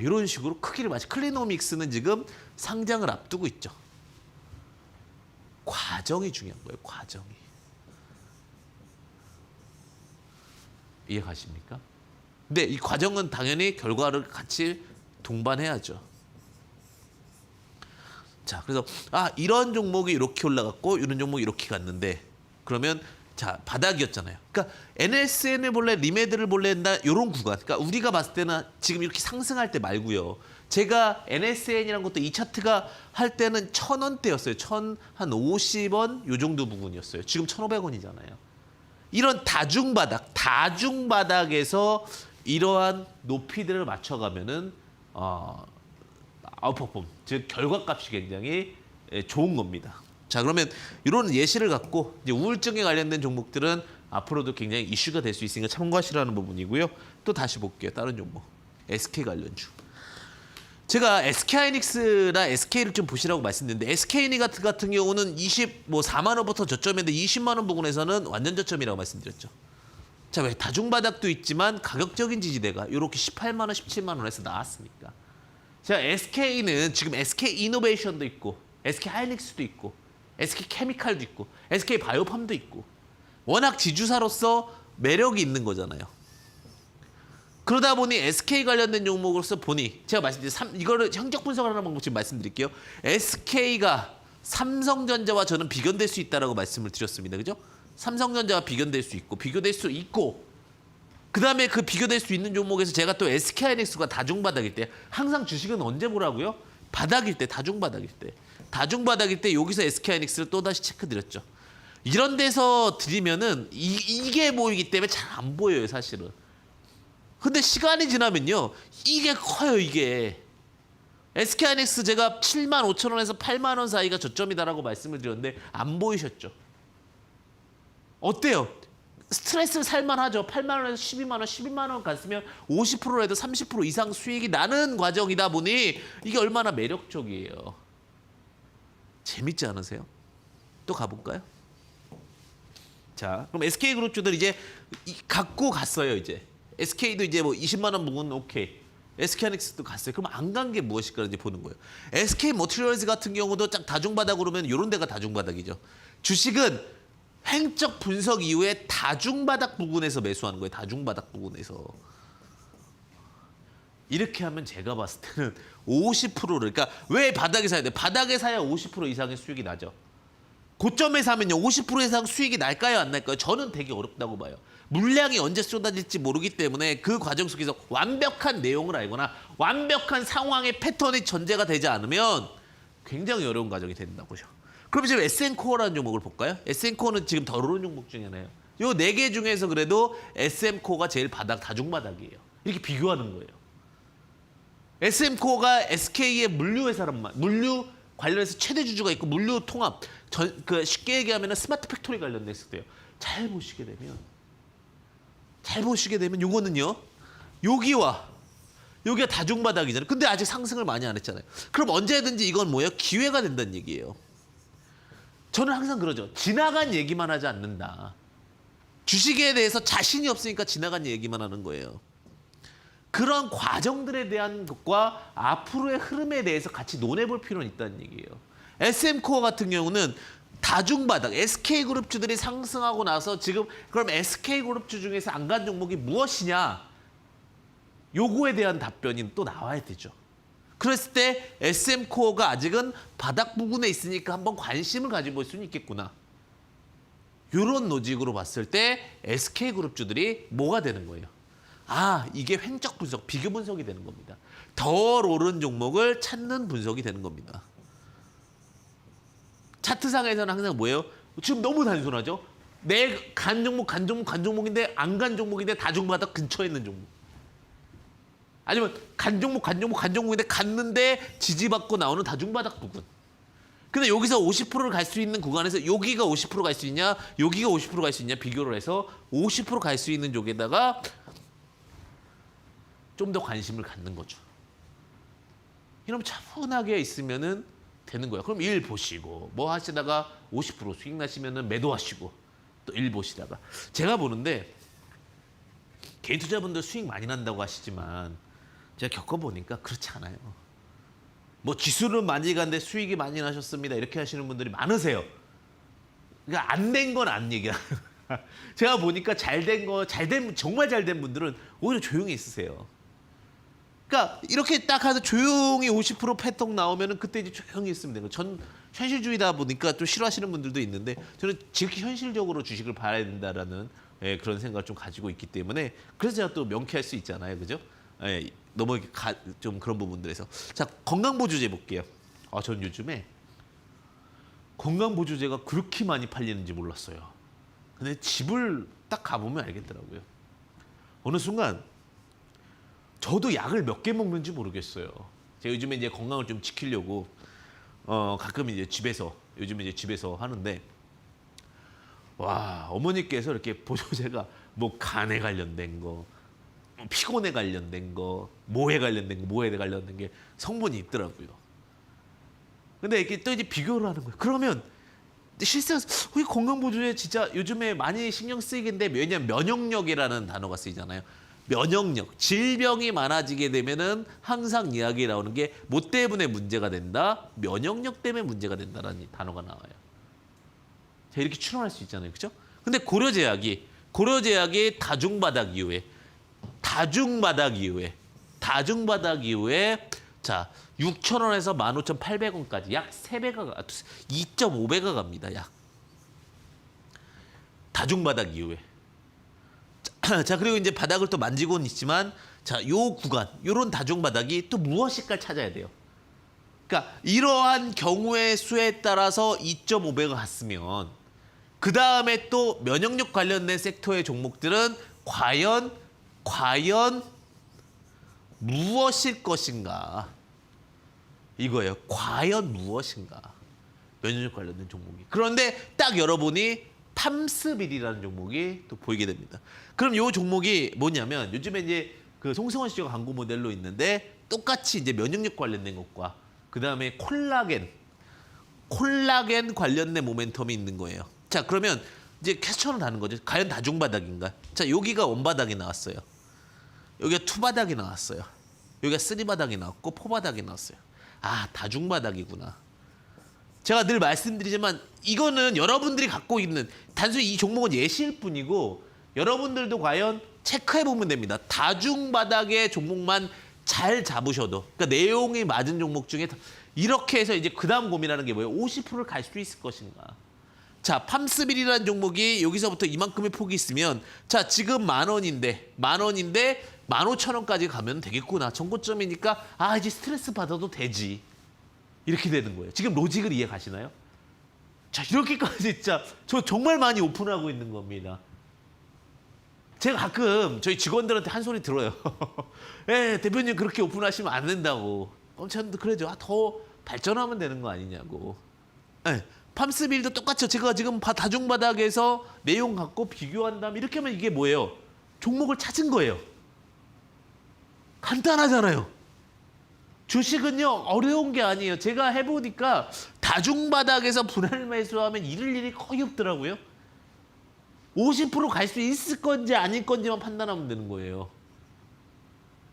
이런 식으로 크기를 마치 클리노믹스는 지금 상장을 앞두고 있죠. 과정이 중요한 거예요. 과정이. 이해 가십니까? 근데 이 과정은 당연히 결과를 같이 동반해야죠. 자, 그래서 이런 종목이 이렇게 올라갔고 이런 종목이 이렇게 갔는데 그러면 자, 바닥이었잖아요. 그러니까 NSN을 볼래, 리메드를 볼래 한다 이런 구간. 그러니까 우리가 봤을 때는 지금 이렇게 상승할 때 말고요. 제가 NSN이라는 것도 이 차트가 할 때는 1,000원대였어요. 1,050원 요 정도 부분이었어요. 지금 1,500원이잖아요. 이런 다중바닥에서 이러한 높이들을 맞춰가면은 아웃퍼폼, 즉 결과값이 굉장히 좋은 겁니다. 자, 그러면 이런 예시를 갖고 이제 우울증에 관련된 종목들은 앞으로도 굉장히 이슈가 될 수 있으니까 참고하시라는 부분이고요. 또 다시 볼게요. 다른 종목. SK 관련주. 제가 SK하이닉스나 SK를 좀 보시라고 말씀드렸는데 SK하이닉스 같은 경우는 4만 원부터 저점인데 20만 원 부근에서는 완전 저점이라고 말씀드렸죠. 자, 왜 다중바닥도 있지만 가격적인 지지대가 이렇게 18만 원, 17만 원에서 나왔으니까. 자, SK는 지금 SK이노베이션도 있고 SK하이닉스도 있고 SK케미칼도 있고 SK바이오팜도 있고 워낙 지주사로서 매력이 있는 거잖아요. 그러다 보니 SK 관련된 종목으로서 보니 제가 말씀드린 이거를 형적 분석을 하는 방법 지금 말씀드릴게요. SK가 삼성전자와 저는 비견될 수 있다라고 말씀을 드렸습니다. 그죠? 삼성전자와 비견될 수 있고 그다음에 그 비교될 수 있는 종목에서 제가 또 SK하이닉스가 다중바닥일 때 항상 주식은 언제 보라고요? 바닥일 때, 다중바닥일 때 여기서 SK하이닉스를 또다시 체크드렸죠. 이런 데서 드리면은 이게 보이기 때문에 잘 안 보여요, 사실은. 근데 시간이 지나면요, 이게 커요, 이게. SK하이닉스 제가 75,000원에서 8만 원 사이가 저점이다라고 말씀을 드렸는데 안 보이셨죠? 어때요? 스트레스를 살만하죠. 8만 원에서 12만 원, 12만 원 갔으면 50%라도 30% 이상 수익이 나는 과정이다 보니 이게 얼마나 매력적이에요. 재밌지 않으세요? 또 가볼까요? 자, 그럼 SK그룹주들 이제 갖고 갔어요, 이제. SK도 이제 뭐 20만 원 부분 오케이. SK하이닉스도 갔어요. 그럼 안 간 게 무엇일까 이제 보는 거예요. SK머티리얼즈 같은 경우도 딱 다중바닥으로 면 이런 데가 다중바닥이죠. 주식은 횡적 분석 이후에 다중바닥 부분에서 매수하는 거예요. 다중바닥 부분에서. 이렇게 하면 제가 봤을 때는 50%를 그러니까 왜 바닥에 사야 돼? 바닥에 사야 50% 이상의 수익이 나죠. 고점에 사면요 50% 이상 수익이 날까요? 안 날까요? 저는 되게 어렵다고 봐요. 물량이 언제 쏟아질지 모르기 때문에 그 과정 속에서 완벽한 내용을 알거나 완벽한 상황의 패턴이 전제가 되지 않으면 굉장히 어려운 과정이 된다고요. 그럼 지금 SM코어라는 종목을 볼까요? SM코어는 지금 덜 오른 종목 중에 하나예요. 요 4개 중에서 그래도 SM코어가 제일 다중바닥이에요. 이렇게 비교하는 거예요. SM코어가 SK의 물류 관련해서 최대 주주가 있고 물류 통합, 쉽게 얘기하면 스마트 팩토리 관련돼 있을 때요. 잘 보시게 되면 요거는요. 여기가 다중바닥이잖아요. 근데 아직 상승을 많이 안 했잖아요. 그럼 언제든지 이건 뭐예요? 기회가 된다는 얘기예요. 저는 항상 그러죠. 지나간 얘기만 하지 않는다. 주식에 대해서 자신이 없으니까 지나간 얘기만 하는 거예요. 그런 과정들에 대한 것과 앞으로의 흐름에 대해서 같이 논해볼 필요는 있다는 얘기예요. SM코어 같은 경우는 다중바닥, SK그룹주들이 상승하고 나서 지금 그럼 SK그룹주 중에서 안 간 종목이 무엇이냐? 요거에 대한 답변이 또 나와야 되죠. 그랬을 때 SM코어가 아직은 바닥 부분에 있으니까 한번 관심을 가져볼 수는 있겠구나. 이런 로직으로 봤을 때 SK그룹주들이 뭐가 되는 거예요? 아, 이게 횡적 분석, 비교 분석이 되는 겁니다. 덜 오른 종목을 찾는 분석이 되는 겁니다. 차트상에서는 항상 뭐예요? 지금 너무 단순하죠? 내 간 종목인데 안 간 종목인데 다중바닥 근처에 있는 종목. 아니면 간 종목인데 갔는데 지지받고 나오는 다중바닥 부분. 근데 여기서 50%를 갈 수 있는 구간에서 여기가 50% 갈 수 있냐, 여기가 50% 갈 수 있냐 비교를 해서 50% 갈 수 있는 쪽에다가 좀 더 관심을 갖는 거죠. 이러면 차분하게 있으면은 되는 거예요. 그럼 일 보시고 뭐 하시다가 50% 수익 나시면은 매도하시고 또 일 보시다가 제가 보는데 개인 투자분들 수익 많이 난다고 하시지만 제가 겪어보니까 그렇지 않아요. 뭐 지수는 많이 갔는데 수익이 많이 나셨습니다. 이렇게 하시는 분들이 많으세요. 그러니까 안 된 건 안 얘기야. 제가 보니까 정말 잘 된 분들은 오히려 조용히 있으세요. 그러니까 이렇게 딱 해서 조용히 50% 패턴 나오면은 그때 이제 조용히 있으면 되는 거예요. 전 현실주의다 보니까 좀 싫어하시는 분들도 있는데 저는 지극히 현실적으로 주식을 봐야 된다라는 그런 생각을 좀 가지고 있기 때문에 그래서 제가 또 명쾌할 수 있잖아요. 그죠? 너무 좀 그런 부분들에서. 자, 건강보조제 볼게요. 전 요즘에 건강보조제가 그렇게 많이 팔리는지 몰랐어요. 근데 집을 딱 가보면 알겠더라고요. 어느 순간 저도 약을 몇 개 먹는지 모르겠어요. 제가 요즘에 이제 건강을 좀 지키려고 가끔 이제 요즘에 이제 집에서 하는데 와, 어머니께서 이렇게 보조제가 뭐 간에 관련된 거, 피곤에 관련된 거, 모에 관련된 게 성분이 있더라고요. 근데 이렇게 또 이제 비교를 하는 거예요. 그러면 실제로 이 건강보조제 진짜 요즘에 많이 신경 쓰이긴데 왜냐면 면역력이라는 단어가 쓰이잖아요. 면역력, 질병이 많아지게 되면은 항상 이야기 나오는 게 뭐 때문에 문제가 된다? 면역력 때문에 문제가 된다라는 단어가 나와요. 자, 이렇게 추론할 수 있잖아요. 그죠? 근데 고려제약이 다중바닥 이후에 자 6,000원에서 15,800원까지 약 3배가 2.5배가 갑니다. 약 다중바닥 이후에 자 그리고 이제 바닥을 또 만지고는 있지만 자 요 구간 요런 다중바닥이 또 무엇일까 찾아야 돼요. 그러니까 이러한 경우의 수에 따라서 2.5배가 갔으면 그 다음에 또 면역력 관련된 섹터의 종목들은 과연 무엇일 것인가 이거예요. 과연 무엇인가 면역력 관련된 종목이. 그런데 딱 열어보니 팜스빌이라는 종목이 또 보이게 됩니다. 그럼 이 종목이 뭐냐면 요즘에 이제 그 송승헌 씨가 광고 모델로 있는데 똑같이 이제 면역력 관련된 것과 그 다음에 콜라겐 관련된 모멘텀이 있는 거예요. 자 그러면 이제 퀘스천을 하는 거죠. 과연 다중바닥인가? 자 여기가 원바닥이 나왔어요. 여기가 투바닥이 나왔어요. 여기가 쓰리바닥이 나왔고 포바닥이 나왔어요. 아 다중바닥이구나. 제가 늘 말씀드리지만 이거는 여러분들이 갖고 있는 단순히 이 종목은 예시일 뿐이고 여러분들도 과연 체크해 보면 됩니다. 다중바닥의 종목만 잘 잡으셔도 그러니까 내용이 맞은 종목 중에 이렇게 해서 이제 그 다음 고민하는 게 뭐예요? 50%를 갈 수 있을 것인가? 자 팜스빌이라는 종목이 여기서부터 이만큼의 폭이 있으면 자 지금 10,000원인데 15,000원까지 가면 되겠구나. 전고점이니까 아 이제 스트레스 받아도 되지. 이렇게 되는 거예요. 지금 로직을 이해 가시나요? 자 이렇게까지 진짜 저 정말 많이 오픈하고 있는 겁니다. 제가 가끔 저희 직원들한테 한 소리 들어요. 예, 대표님 그렇게 오픈하시면 안 된다고. 저는 그래도 더 발전하면 되는 거 아니냐고. 예, 팜스빌도 똑같죠. 제가 지금 다중바닥에서 내용 갖고 비교한다면 이렇게 하면 이게 뭐예요? 종목을 찾은 거예요. 간단하잖아요. 주식은요 어려운 게 아니에요. 제가 해보니까 다중바닥에서 분할 매수하면 잃을 일이 거의 없더라고요. 50% 갈 수 있을 건지 아닐 건지만 판단하면 되는 거예요.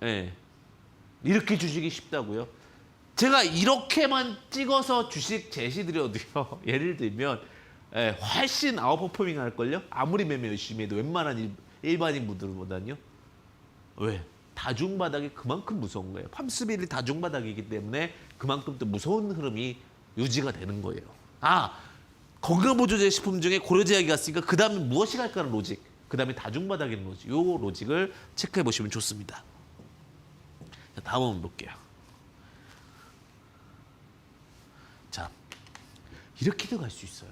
예. 이렇게 주식이 쉽다고요? 제가 이렇게만 찍어서 주식 제시드려도요. 예를 들면 훨씬 아웃퍼포밍 할걸요? 아무리 매매 열심히 해도 웬만한 일반인 분들보다는요. 왜? 다중바닥이 그만큼 무서운 거예요. 팜스빌이 다중바닥이기 때문에 그만큼 또 무서운 흐름이 유지가 되는 거예요. 아, 건강보조제 식품 중에 고려제약이 갔으니까 그 다음에 무엇이 갈까는 로직. 그 다음에 다중바닥인 로직. 요 로직을 체크해 보시면 좋습니다. 자, 다음 한번 볼게요. 자, 이렇게도 갈 수 있어요.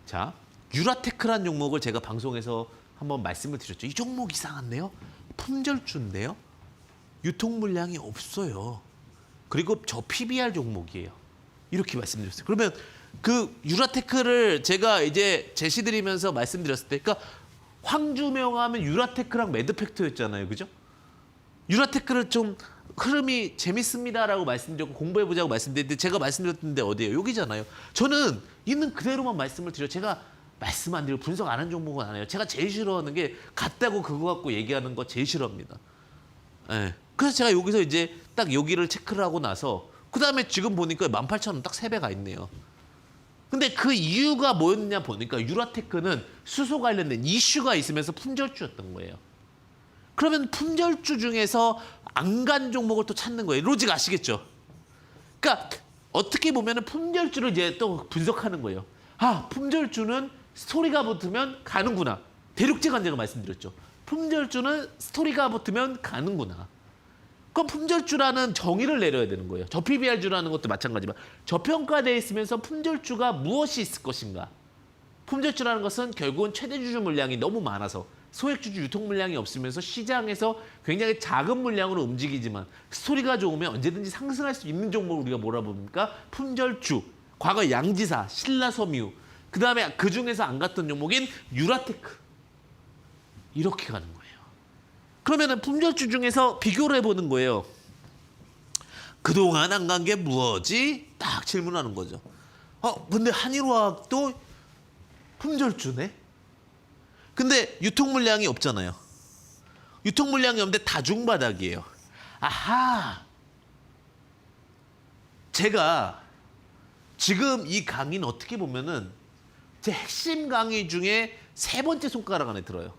자, 유라테크라는 종목을 제가 방송에서 한번 말씀을 드렸죠. 이 종목 이상한데요? 품절주인데요. 유통 물량이 없어요. 그리고 저 PBR 종목이에요. 이렇게 말씀드렸어요. 그러면 그 유라테크를 제가 이제 제시드리면서 말씀드렸을 때, 그러니까 황주명하면 유라테크랑 매드팩토였잖아요, 그죠? 유라테크를 좀 흐름이 재밌습니다라고 말씀드렸고 공부해보자고 말씀드렸는데 제가 말씀드렸는데 어디예요? 여기잖아요. 저는 있는 그대로만 말씀을 드려. 제가 말씀 안 드리고 분석 안 한 종목은 안 해요. 제가 제일 싫어하는 게 같다고 그거 갖고 얘기하는 거 제일 싫어합니다. 예. 그래서 제가 여기서 이제 딱 여기를 체크를 하고 나서 그 다음에 지금 보니까 18,000원 딱 3배가 있네요. 근데 그 이유가 뭐였냐 보니까 유라테크는 수소 관련된 이슈가 있으면서 품절주였던 거예요. 그러면 품절주 중에서 안 간 종목을 또 찾는 거예요. 로직 아시겠죠? 그러니까 어떻게 보면은 품절주를 이제 또 분석하는 거예요. 아, 품절주는 스토리가 붙으면 가는구나. 대륙제관 제가 말씀드렸죠. 품절주는 스토리가 붙으면 가는구나. 그럼 품절주라는 정의를 내려야 되는 거예요. 저PBR주라는 것도 마찬가지지만 저평가되어 있으면서 품절주가 무엇이 있을 것인가. 품절주라는 것은 결국은 최대주주 물량이 너무 많아서 소액주주 유통 물량이 없으면서 시장에서 굉장히 작은 물량으로 움직이지만 스토리가 좋으면 언제든지 상승할 수 있는 종목을 우리가 뭐라 부릅니까? 품절주. 과거 양지사, 신라섬유. 그다음에 그중에서 안 갔던 종목인 유라테크. 이렇게 가는 거예요. 그러면 품절주 중에서 비교를 해보는 거예요. 그동안 안 간 게 뭐지? 딱 질문하는 거죠. 근데 한일화학도 품절주네? 근데 유통 물량이 없잖아요. 유통 물량이 없는데 다중바닥이에요. 아하! 제가 지금 이 강의는 어떻게 보면은 제 핵심 강의 중에 세 번째 손가락 안에 들어요.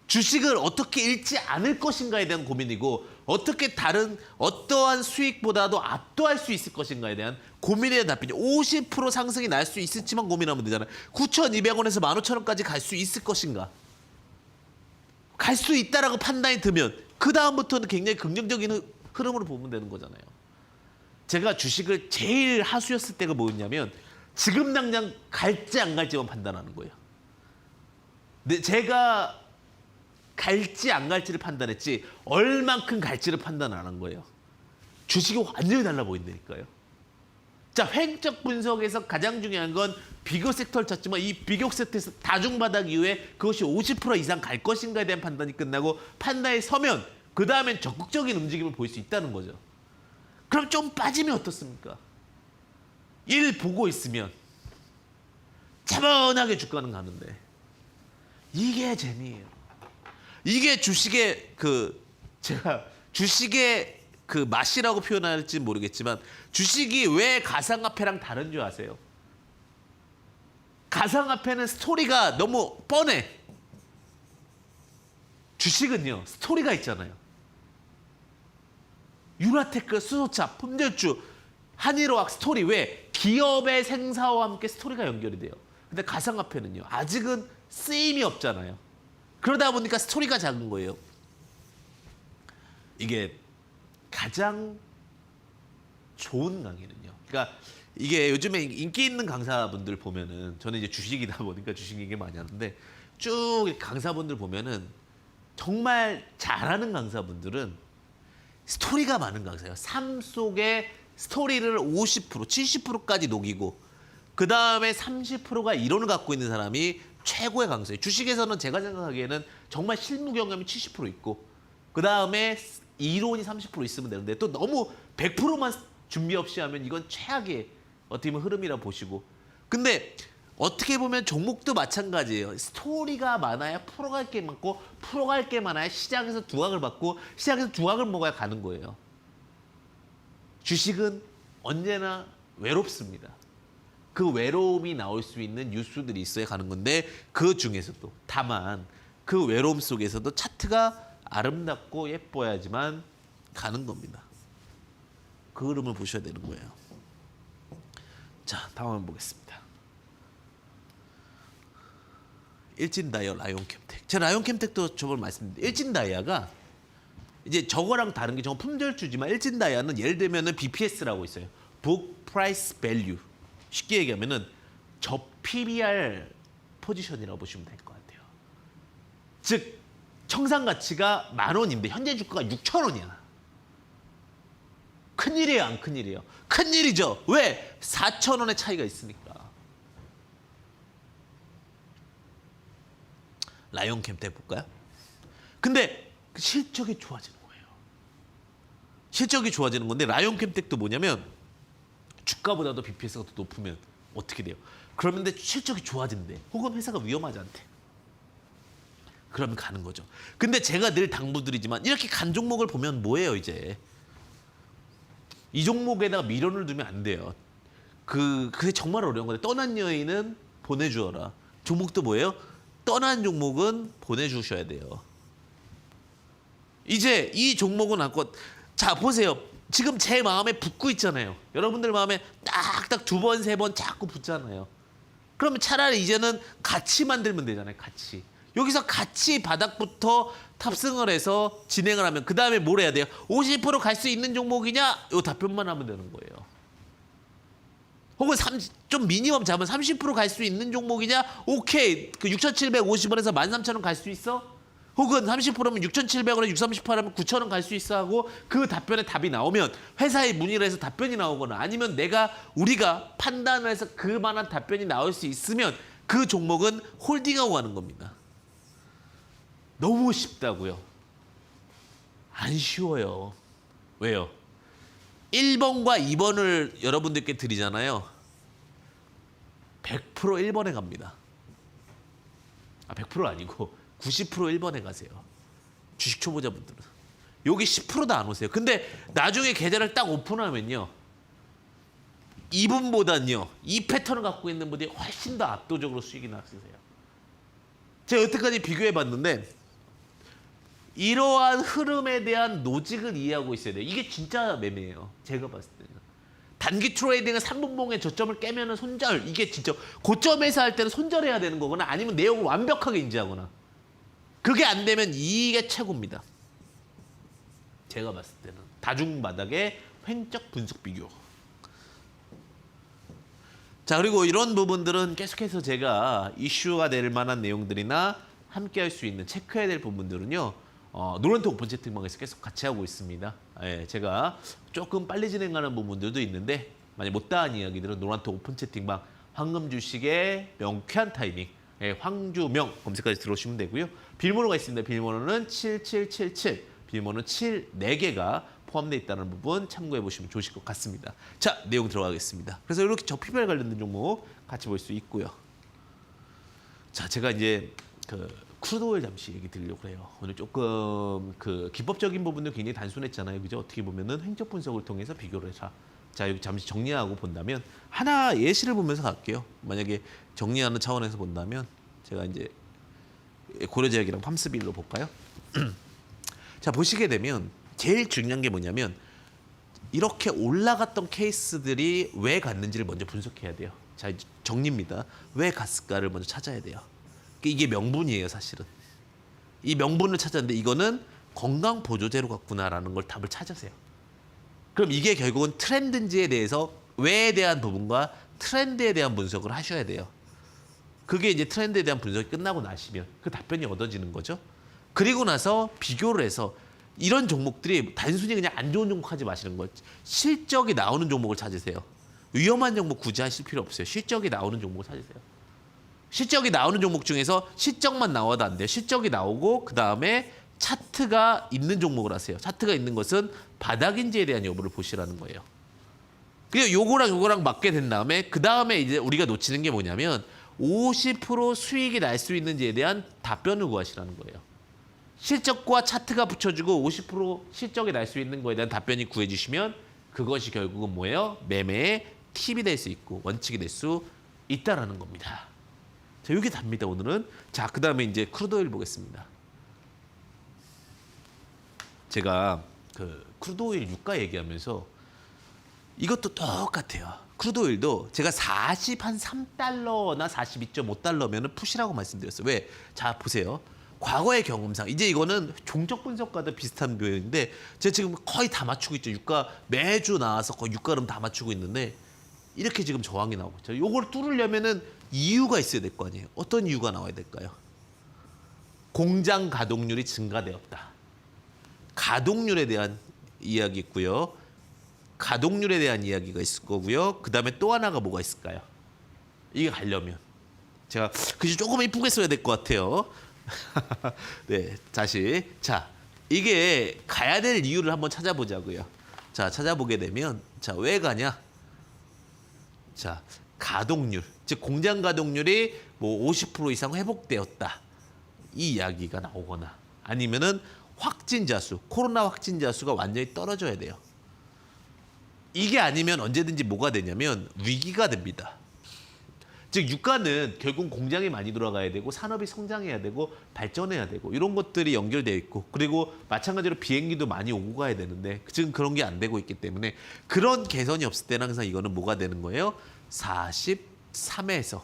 주식을 어떻게 잃지 않을 것인가에 대한 고민이고 어떻게 다른 어떠한 수익보다도 압도할 수 있을 것인가에 대한 고민에 대한 답변이 50% 상승이 날 수 있을지만 고민하면 되잖아요. 9,200원에서 15,000원까지 갈 수 있을 것인가. 갈 수 있다라고 판단이 들면 그 다음부터는 굉장히 긍정적인 흐름으로 보면 되는 거잖아요. 제가 주식을 제일 하수였을 때가 뭐였냐면 지금 당장 갈지 안 갈지만 판단하는 거예요. 근데 제가 갈지 안 갈지를 판단했지 얼만큼 갈지를 판단 안 한 거예요. 주식이 완전히 달라 보인다니까요. 자, 횡적 분석에서 가장 중요한 건 비교 섹터를 찾지만 이 비교 섹터에서 다중바닥 이후에 그것이 50% 이상 갈 것인가에 대한 판단이 끝나고 판단에 서면 그 다음엔 적극적인 움직임을 보일 수 있다는 거죠. 그럼 좀 빠지면 어떻습니까? 일 보고 있으면 차분하게 주가는 가는데 이게 재미예요. 이게 주식의 제가 주식의 맛이라고 표현할지 모르겠지만 주식이 왜 가상화폐랑 다른 줄 아세요? 가상화폐는 스토리가 너무 뻔해. 주식은요 스토리가 있잖아요. 유나테크, 수소차, 품절주, 한일어학 스토리 왜? 기업의 생사와 함께 스토리가 연결이 돼요. 근데 가상화폐는요 아직은 쓰임이 없잖아요. 그러다 보니까 스토리가 작은 거예요. 이게 가장 좋은 강의는요. 그러니까 이게 요즘에 인기 있는 강사분들 보면은 저는 이제 주식이다 보니까 주식 얘기 많이 하는데 쭉 강사분들 보면은 정말 잘하는 강사분들은 스토리가 많은 강사예요. 삶 속에 스토리를 50%, 70%까지 녹이고 그 다음에 30%가 이론을 갖고 있는 사람이 최고의 강사예요. 주식에서는 제가 생각하기에는 정말 실무 경험이 70% 있고 그 다음에 이론이 30% 있으면 되는데 또 너무 100%만 준비 없이 하면 이건 최악의 어떻게 보면 흐름이라 보시고 근데 어떻게 보면 종목도 마찬가지예요. 스토리가 많아야 풀어갈 게 많고 풀어갈 게 많아야 시장에서 두각을 받고 시장에서 두각을 먹어야 가는 거예요. 주식은 언제나 외롭습니다. 그 외로움이 나올 수 있는 뉴스들이 있어야 가는 건데 그 중에서도 다만 그 외로움 속에서도 차트가 아름답고 예뻐야지만 가는 겁니다. 그 흐름을 보셔야 되는 거예요. 자, 다음 한번 보겠습니다. 일진다이아 라이온캠텍. 제가 라이온캠텍도 저번 말씀드렸는데 일진다이아가 이제 저거랑 다른 게 저거 품절주지만 일진다이아는 예를 들면은 BPS라고 있어요. Book Price Value. 쉽게 얘기하면은 저 PBR 포지션이라고 보시면 될 것 같아요. 즉 청산 가치가 10,000원인데 현재 주가가 6,000원이야. 큰일이에요, 안 큰일이에요? 큰일이죠. 왜? 4,000원의 차이가 있으니까. 라이온캠텍 볼까요? 근데 실적이 좋아지는 거예요. 실적이 좋아지는 건데 라이온캠텍도 뭐냐면 주가보다도 BPS가 더 높으면 어떻게 돼요? 그러면 근데 실적이 좋아진대. 혹은 회사가 위험하지 않대. 그러면 가는 거죠. 근데 제가 늘 당부드리지만 이렇게 간 종목을 보면 뭐예요 이제. 이 종목에다가 미련을 두면 안 돼요. 그게 정말 어려운 건데 떠난 여인은 보내주어라. 종목도 뭐예요? 떠난 종목은 보내주셔야 돼요. 이제 이 종목은 안고 자 보세요. 지금 제 마음에 붙고 있잖아요. 여러분들 마음에 딱딱 2번, 3번 자꾸 붙잖아요. 그러면 차라리 이제는 같이 만들면 되잖아요. 같이. 여기서 같이 바닥부터 탑승을 해서 진행을 하면 그 다음에 뭘 해야 돼요? 50% 갈 수 있는 종목이냐? 이 답변만 하면 되는 거예요. 혹은 좀 미니멈 잡으면 30% 갈 수 있는 종목이냐? 오케이. 그 6,750원에서 13,000원 갈 수 있어? 혹은 30%면 6,700원에 638하면 9,000원 갈 수 있어 하고 그 답변에 답이 나오면 회사에 문의를 해서 답변이 나오거나 아니면 우리가 판단을 해서 그만한 답변이 나올 수 있으면 그 종목은 홀딩하고 가는 겁니다. 너무 쉽다고요? 안 쉬워요. 왜요? 1번과 2번을 여러분들께 드리잖아요. 100% 1번에 갑니다. 100% 아니고 90% 1번에 가세요. 주식 초보자분들은. 여기 10%도 안 오세요. 근데 나중에 계좌를 딱 오픈하면요. 이분보다는요. 이 패턴을 갖고 있는 분이 훨씬 더 압도적으로 수익이 났으세요. 제가 여태까지 비교해 봤는데 이러한 흐름에 대한 노직을 이해하고 있어야 돼요. 이게 진짜 매매예요. 제가 봤을 때는. 단기 트레이딩은 3분봉의 저점을 깨면은 손절. 이게 진짜 고점에서 할 때는 손절해야 되는 거거나 아니면 내용을 완벽하게 인지하거나. 그게 안 되면 이게 최고입니다. 제가 봤을 때는. 다중바닥의 횡적 분석 비교. 자, 그리고 이런 부분들은 계속해서 제가 이슈가 될 만한 내용들이나 함께 할 수 있는 체크해야 될 부분들은요. 노란톡 오픈 채팅방에서 계속 같이 하고 있습니다. 예, 제가 조금 빨리 진행하는 부분들도 있는데 만약 못다한 이야기들은 노란톡 오픈 채팅방 황금 주식의 명쾌한 타이밍 황주명 검색까지 들어오시면 되고요. 비밀번호가 있습니다. 비밀번호는 7777, 비밀번호는 74개가 포함되어 있다는 부분 참고해 보시면 좋으실 것 같습니다. 자, 내용 들어가겠습니다. 그래서 이렇게 적피별 관련된 종목 같이 볼 수 있고요. 자, 제가 이제 크루드오일 잠시 얘기 드리려고 해요. 오늘 조금 기법적인 부분도 굉장히 단순했잖아요. 그죠? 어떻게 보면은 행적 분석을 통해서 비교를 해서 자, 여기 잠시 정리하고 본다면 하나 예시를 보면서 갈게요. 만약에 정리하는 차원에서 본다면 제가 이제 고려제약이랑 팜스빌로 볼까요? 자, 보시게 되면 제일 중요한 게 뭐냐면 이렇게 올라갔던 케이스들이 왜 갔는지를 먼저 분석해야 돼요. 자, 정리입니다. 왜 갔을까를 먼저 찾아야 돼요. 이게 명분이에요, 사실은. 이 명분을 찾았는데 이거는 건강 보조제로 갔구나라는 걸 답을 찾으세요. 그럼 이게 결국은 트렌드인지에 대해서 왜에 대한 부분과 트렌드에 대한 분석을 하셔야 돼요. 그게 이제 트렌드에 대한 분석이 끝나고 나시면 그 답변이 얻어지는 거죠. 그리고 나서 비교를 해서 이런 종목들이 단순히 그냥 안 좋은 종목 하지 마시는 거예요. 실적이 나오는 종목을 찾으세요. 위험한 종목 굳이 하실 필요 없어요. 실적이 나오는 종목을 찾으세요. 실적이 나오는 종목 중에서 실적만 나와도 안 돼요. 실적이 나오고 그 다음에 차트가 있는 종목을 하세요. 차트가 있는 것은 바닥인지에 대한 여부를 보시라는 거예요. 그리고 요거랑 맞게 된 다음에 그 다음에 이제 우리가 놓치는 게 뭐냐면 50% 수익이 날 수 있는지에 대한 답변을 구하시라는 거예요. 실적과 차트가 붙여주고 50% 실적이 날 수 있는 거에 대한 답변이 구해주시면 그것이 결국은 뭐예요? 매매의 팁이 될 수 있고 원칙이 될 수 있다라는 겁니다. 자, 이게 답니다, 오늘은. 자, 그 다음에 이제 크루드오일 보겠습니다. 제가 크루드오일 유가 얘기하면서 이것도 똑같아요. 크루드오일도 제가 43달러나 42.5달러면은 푸시라고 말씀드렸어요. 왜? 자, 보세요. 과거의 경험상 이제 이거는 종적 분석과도 비슷한 표현인데 제가 지금 거의 다 맞추고 있죠. 유가 매주 나와서 거의 유가름 다 맞추고 있는데 이렇게 지금 저항이 나오고 있죠. 요걸 뚫으려면은 이유가 있어야 될 거 아니에요. 어떤 이유가 나와야 될까요? 공장 가동률이 증가되었다. 가동률에 대한 이야기 있고요. 가동률에 대한 이야기가 있을 거고요. 그 다음에 또 하나가 뭐가 있을까요? 이게 가려면 제가 글씨 조금 이쁘게 써야 될 것 같아요. 네, 다시. 자, 이게 가야 될 이유를 한번 찾아보자고요. 자, 찾아보게 되면 자, 왜 가냐? 자, 가동률. 즉 공장 가동률이 뭐 50% 이상 회복되었다. 이 이야기가 나오거나 아니면은 확진자 수, 코로나 확진자 수가 완전히 떨어져야 돼요. 이게 아니면 언제든지 뭐가 되냐면 위기가 됩니다. 즉 유가는 결국 공장이 많이 돌아가야 되고 산업이 성장해야 되고 발전해야 되고 이런 것들이 연결되어 있고 그리고 마찬가지로 비행기도 많이 오고 가야 되는데 지금 그런 게 안 되고 있기 때문에 그런 개선이 없을 때는 항상 이거는 뭐가 되는 거예요? 43에서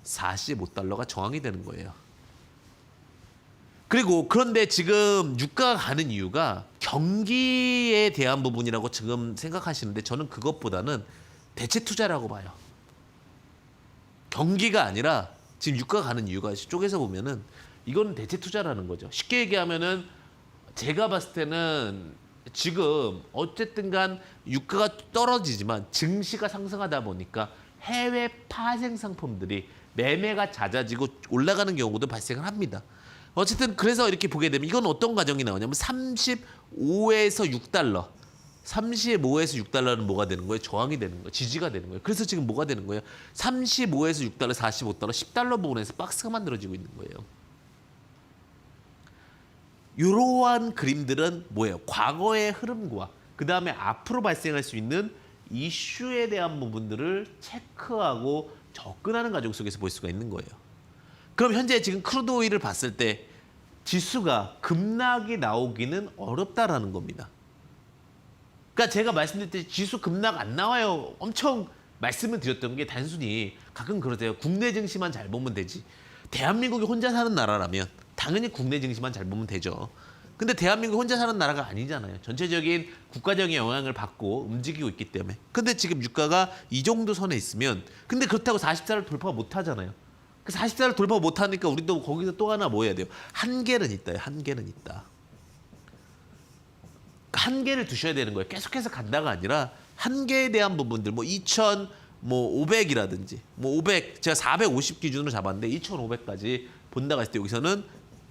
45달러가 저항이 되는 거예요. 그리고 그런데 지금 유가가 가는 이유가 경기에 대한 부분이라고 지금 생각하시는데 저는 그것보다는 대체 투자라고 봐요. 경기가 아니라 지금 유가가 가는 이유가 쪽에서 보면은 이거는 대체 투자라는 거죠. 쉽게 얘기하면은 제가 봤을 때는 지금 어쨌든 간 유가가 떨어지지만 증시가 상승하다 보니까 해외 파생 상품들이 매매가 잦아지고 올라가는 경우도 발생을 합니다. 어쨌든 그래서 이렇게 보게 되면 이건 어떤 과정이 나오냐면 35에서 6달러 35에서 6달러는 뭐가 되는 거예요? 저항이 되는 거예요. 지지가 되는 거예요. 그래서 지금 뭐가 되는 거예요? 35에서 6달러, 45달러, 10달러 부분에서 박스가 만들어지고 있는 거예요. 이러한 그림들은 뭐예요? 과거의 흐름과 그 다음에 앞으로 발생할 수 있는 이슈에 대한 부분들을 체크하고 접근하는 과정 속에서 볼 수가 있는 거예요. 그럼 현재 지금 크루드 오일을 봤을 때 지수가 급락이 나오기는 어렵다라는 겁니다. 그러니까 제가 말씀드렸듯이 지수 급락 안 나와요. 엄청 말씀을 드렸던 게 단순히 가끔 그러세요. 국내 증시만 잘 보면 되지. 대한민국이 혼자 사는 나라라면 당연히 국내 증시만 잘 보면 되죠. 근데 대한민국이 혼자 사는 나라가 아니잖아요. 전체적인 국가적인 영향을 받고 움직이고 있기 때문에. 근데 지금 유가가 이 정도 선에 있으면 근데 그렇다고 40살을 돌파 못 하잖아요. 그 40살을 돌파 못 하니까 우리도 거기서 또 하나 뭐 해야 돼요? 한계는 있다. 한계는 있다. 한계를 두셔야 되는 거예요. 계속해서 간다가 아니라 한계에 대한 부분들 뭐 2,500이라든지 뭐 500 제가 450 기준으로 잡았는데 2,500까지 본다고 했을 때 여기서는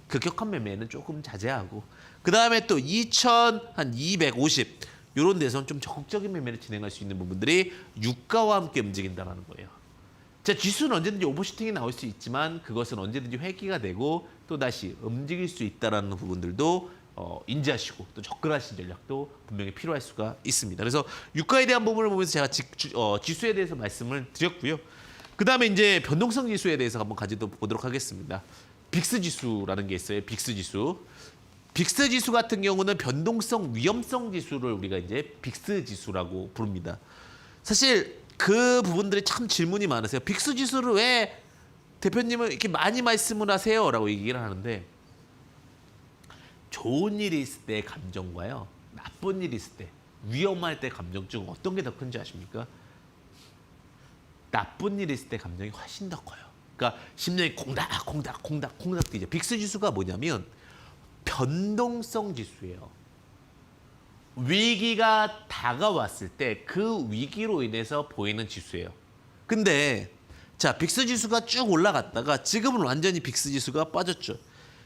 급격한 매매는 조금 자제하고 그다음에 또 2,250 이런 데서는 좀 적극적인 매매를 진행할 수 있는 부분들이 유가와 함께 움직인다는 거예요. 자, 지수는 언제든지 오버슈팅이 나올 수 있지만 그것은 언제든지 회귀가 되고 또다시 움직일 수 있다는 부분들도 인지하시고 또 접근하신 전략도 분명히 필요할 수가 있습니다. 그래서 유가에 대한 부분을 보면서 제가 지수에 대해서 말씀을 드렸고요. 그다음에 이제 변동성 지수에 대해서 한번 보도록 하겠습니다. 빅스 지수라는 게 있어요. 빅스 지수. 빅스 지수 같은 경우는 변동성 위험성 지수를 우리가 이제 빅스 지수라고 부릅니다. 사실 그 부분들이 참 질문이 많으세요. 빅스 지수를 왜 대표님은 이렇게 많이 말씀을 하세요? 라고 얘기를 하는데 좋은 일이 있을 때 감정과요. 나쁜 일이 있을 때, 위험할 때 감정 중 어떤 게 더 큰지 아십니까? 나쁜 일이 있을 때 감정이 훨씬 더 커요. 그러니까 심장이 콩닥 뛰죠. 빅스 지수가 뭐냐면 변동성 지수예요. 위기가 다가왔을 때 그 위기로 인해서 보이는 지수예요. 근데 자, 빅스 지수가 쭉 올라갔다가 지금은 완전히 빅스 지수가 빠졌죠.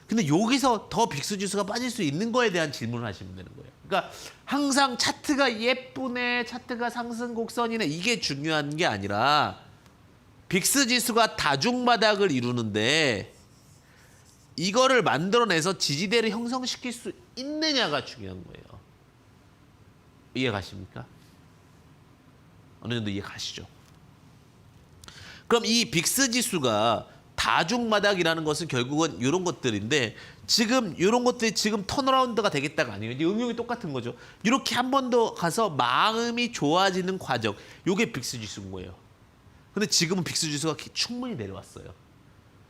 근데 여기서 더 빅스 지수가 빠질 수 있는 거에 대한 질문을 하시면 되는 거예요. 그러니까 항상 차트가 예쁘네, 차트가 상승 곡선이네 이게 중요한 게 아니라 빅스 지수가 다중바닥을 이루는데 이거를 만들어내서 지지대를 형성시킬 수 있느냐가 중요한 거예요. 이해 가십니까? 어느 정도 이해 가시죠? 그럼 이 빅스 지수가 다중바닥이라는 것은 결국은 이런 것들인데 지금 이런 것들이 지금 턴어라운드가 되겠다가 아니에요. 이제 응용이 똑같은 거죠. 이렇게 한 번 더 가서 마음이 좋아지는 과정. 이게 빅스 지수인 거예요. 근데 지금은 빅스 지수가 충분히 내려왔어요.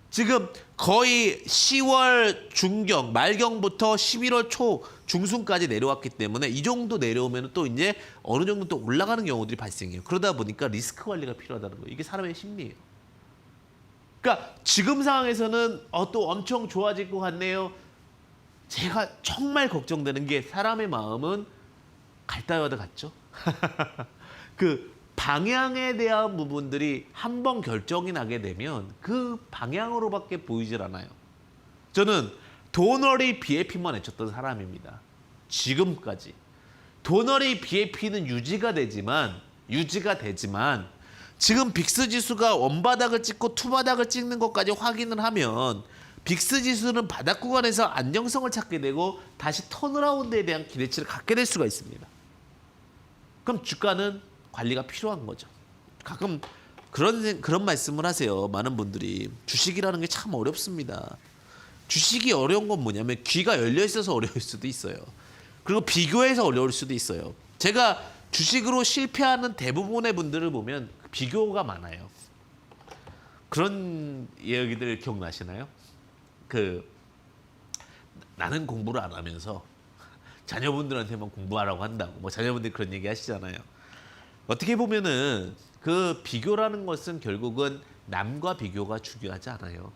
지금 거의 10월 중경, 말경부터 11월 초 중순까지 내려왔기 때문에 이 정도 내려오면 또 이제 어느 정도 또 올라가는 경우들이 발생해요. 그러다 보니까 리스크 관리가 필요하다는 거예요. 이게 사람의 심리예요. 그러니까 지금 상황에서는 또 엄청 좋아질 것 같네요. 제가 정말 걱정되는 게 사람의 마음은 갈다와도 같죠. 그 방향에 대한 부분들이 한 번 결정이 나게 되면 그 방향으로밖에 보이질 않아요. 저는 도너리 BAP만 외쳤던 사람입니다. 지금까지. 도너리 BAP는 유지가 되지만 지금 빅스 지수가 원바닥을 찍고 투바닥을 찍는 것까지 확인을 하면 빅스 지수는 바닥 구간에서 안정성을 찾게 되고 다시 턴어라운드에 대한 기대치를 갖게 될 수가 있습니다. 그럼 주가는 관리가 필요한 거죠. 가끔 그런 말씀을 하세요. 많은 분들이 주식이라는 게 참 어렵습니다. 주식이 어려운 건 뭐냐면 귀가 열려 있어서 어려울 수도 있어요. 그리고 비교해서 어려울 수도 있어요. 제가 주식으로 실패하는 대부분의 분들을 보면 비교가 많아요. 그런 얘기들 기억나시나요? 나는 공부를 안 하면서 자녀분들한테만 공부하라고 한다고 뭐 자녀분들이 그런 얘기 하시잖아요. 어떻게 보면은 그 비교라는 것은 결국은 남과 비교가 중요하지 않아요.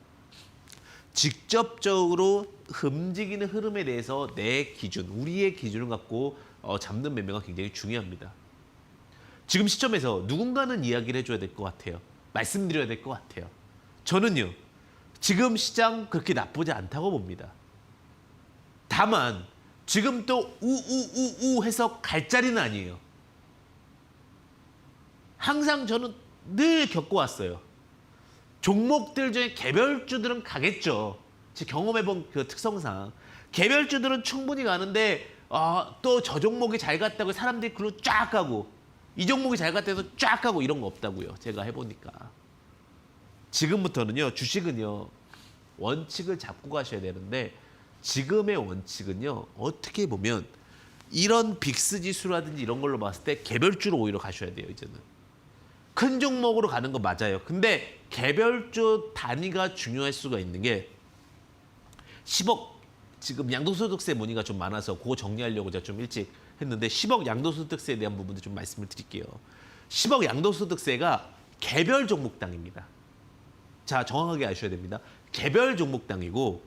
직접적으로 움직이는 흐름에 대해서 내 기준, 우리의 기준을 갖고 잡는 매매가 굉장히 중요합니다. 지금 시점에서 누군가는 이야기를 해줘야 될 것 같아요. 말씀드려야 될 것 같아요. 저는요, 지금 시장 그렇게 나쁘지 않다고 봅니다. 다만 지금 또 우우우우 해서 갈 자리는 아니에요. 항상 저는 늘 겪어왔어요. 종목들 중에 개별주들은 가겠죠. 제 경험해본 그 특성상 개별주들은 충분히 가는데 또 저 종목이 잘 갔다고 사람들이 글로 쫙 가고 이 종목이 잘 갔다 해서 쫙 가고 이런 거 없다고요. 제가 해보니까. 지금부터는요. 주식은요. 원칙을 잡고 가셔야 되는데 지금의 원칙은요. 어떻게 보면 이런 빅스 지수라든지 이런 걸로 봤을 때 개별주로 오히려 가셔야 돼요. 이제는. 큰 종목으로 가는 거 맞아요. 근데 개별주 단위가 중요할 수가 있는 게 10억 지금 양도소득세 문의가 좀 많아서 그거 정리하려고 제가 좀 일찍 했는데 10억 양도소득세에 대한 부분도 좀 말씀을 드릴게요. 10억 양도소득세가 개별 종목당입니다. 자, 정확하게 아셔야 됩니다. 개별 종목당이고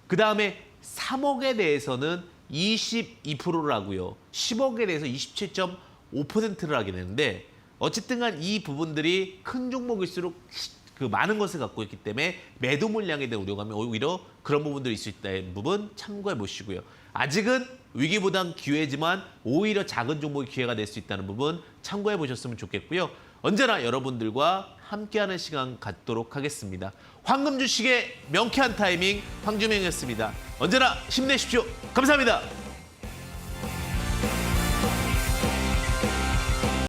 그다음에 3억에 대해서는 22%를 하고요. 10억에 대해서 27.5%를 하게 되는데 어쨌든 간 이 부분들이 큰 종목일수록 그 많은 것을 갖고 있기 때문에 매도 물량에 대한 우려가 오히려 그런 부분들이 있을 수 있다는 부분 참고해 보시고요. 아직은 위기보단 기회지만 오히려 작은 종목이 기회가 될 수 있다는 부분 참고해 보셨으면 좋겠고요. 언제나 여러분들과 함께하는 시간 갖도록 하겠습니다. 황금 주식의 명쾌한 타이밍 황주명이었습니다. 언제나 힘내십시오. 감사합니다.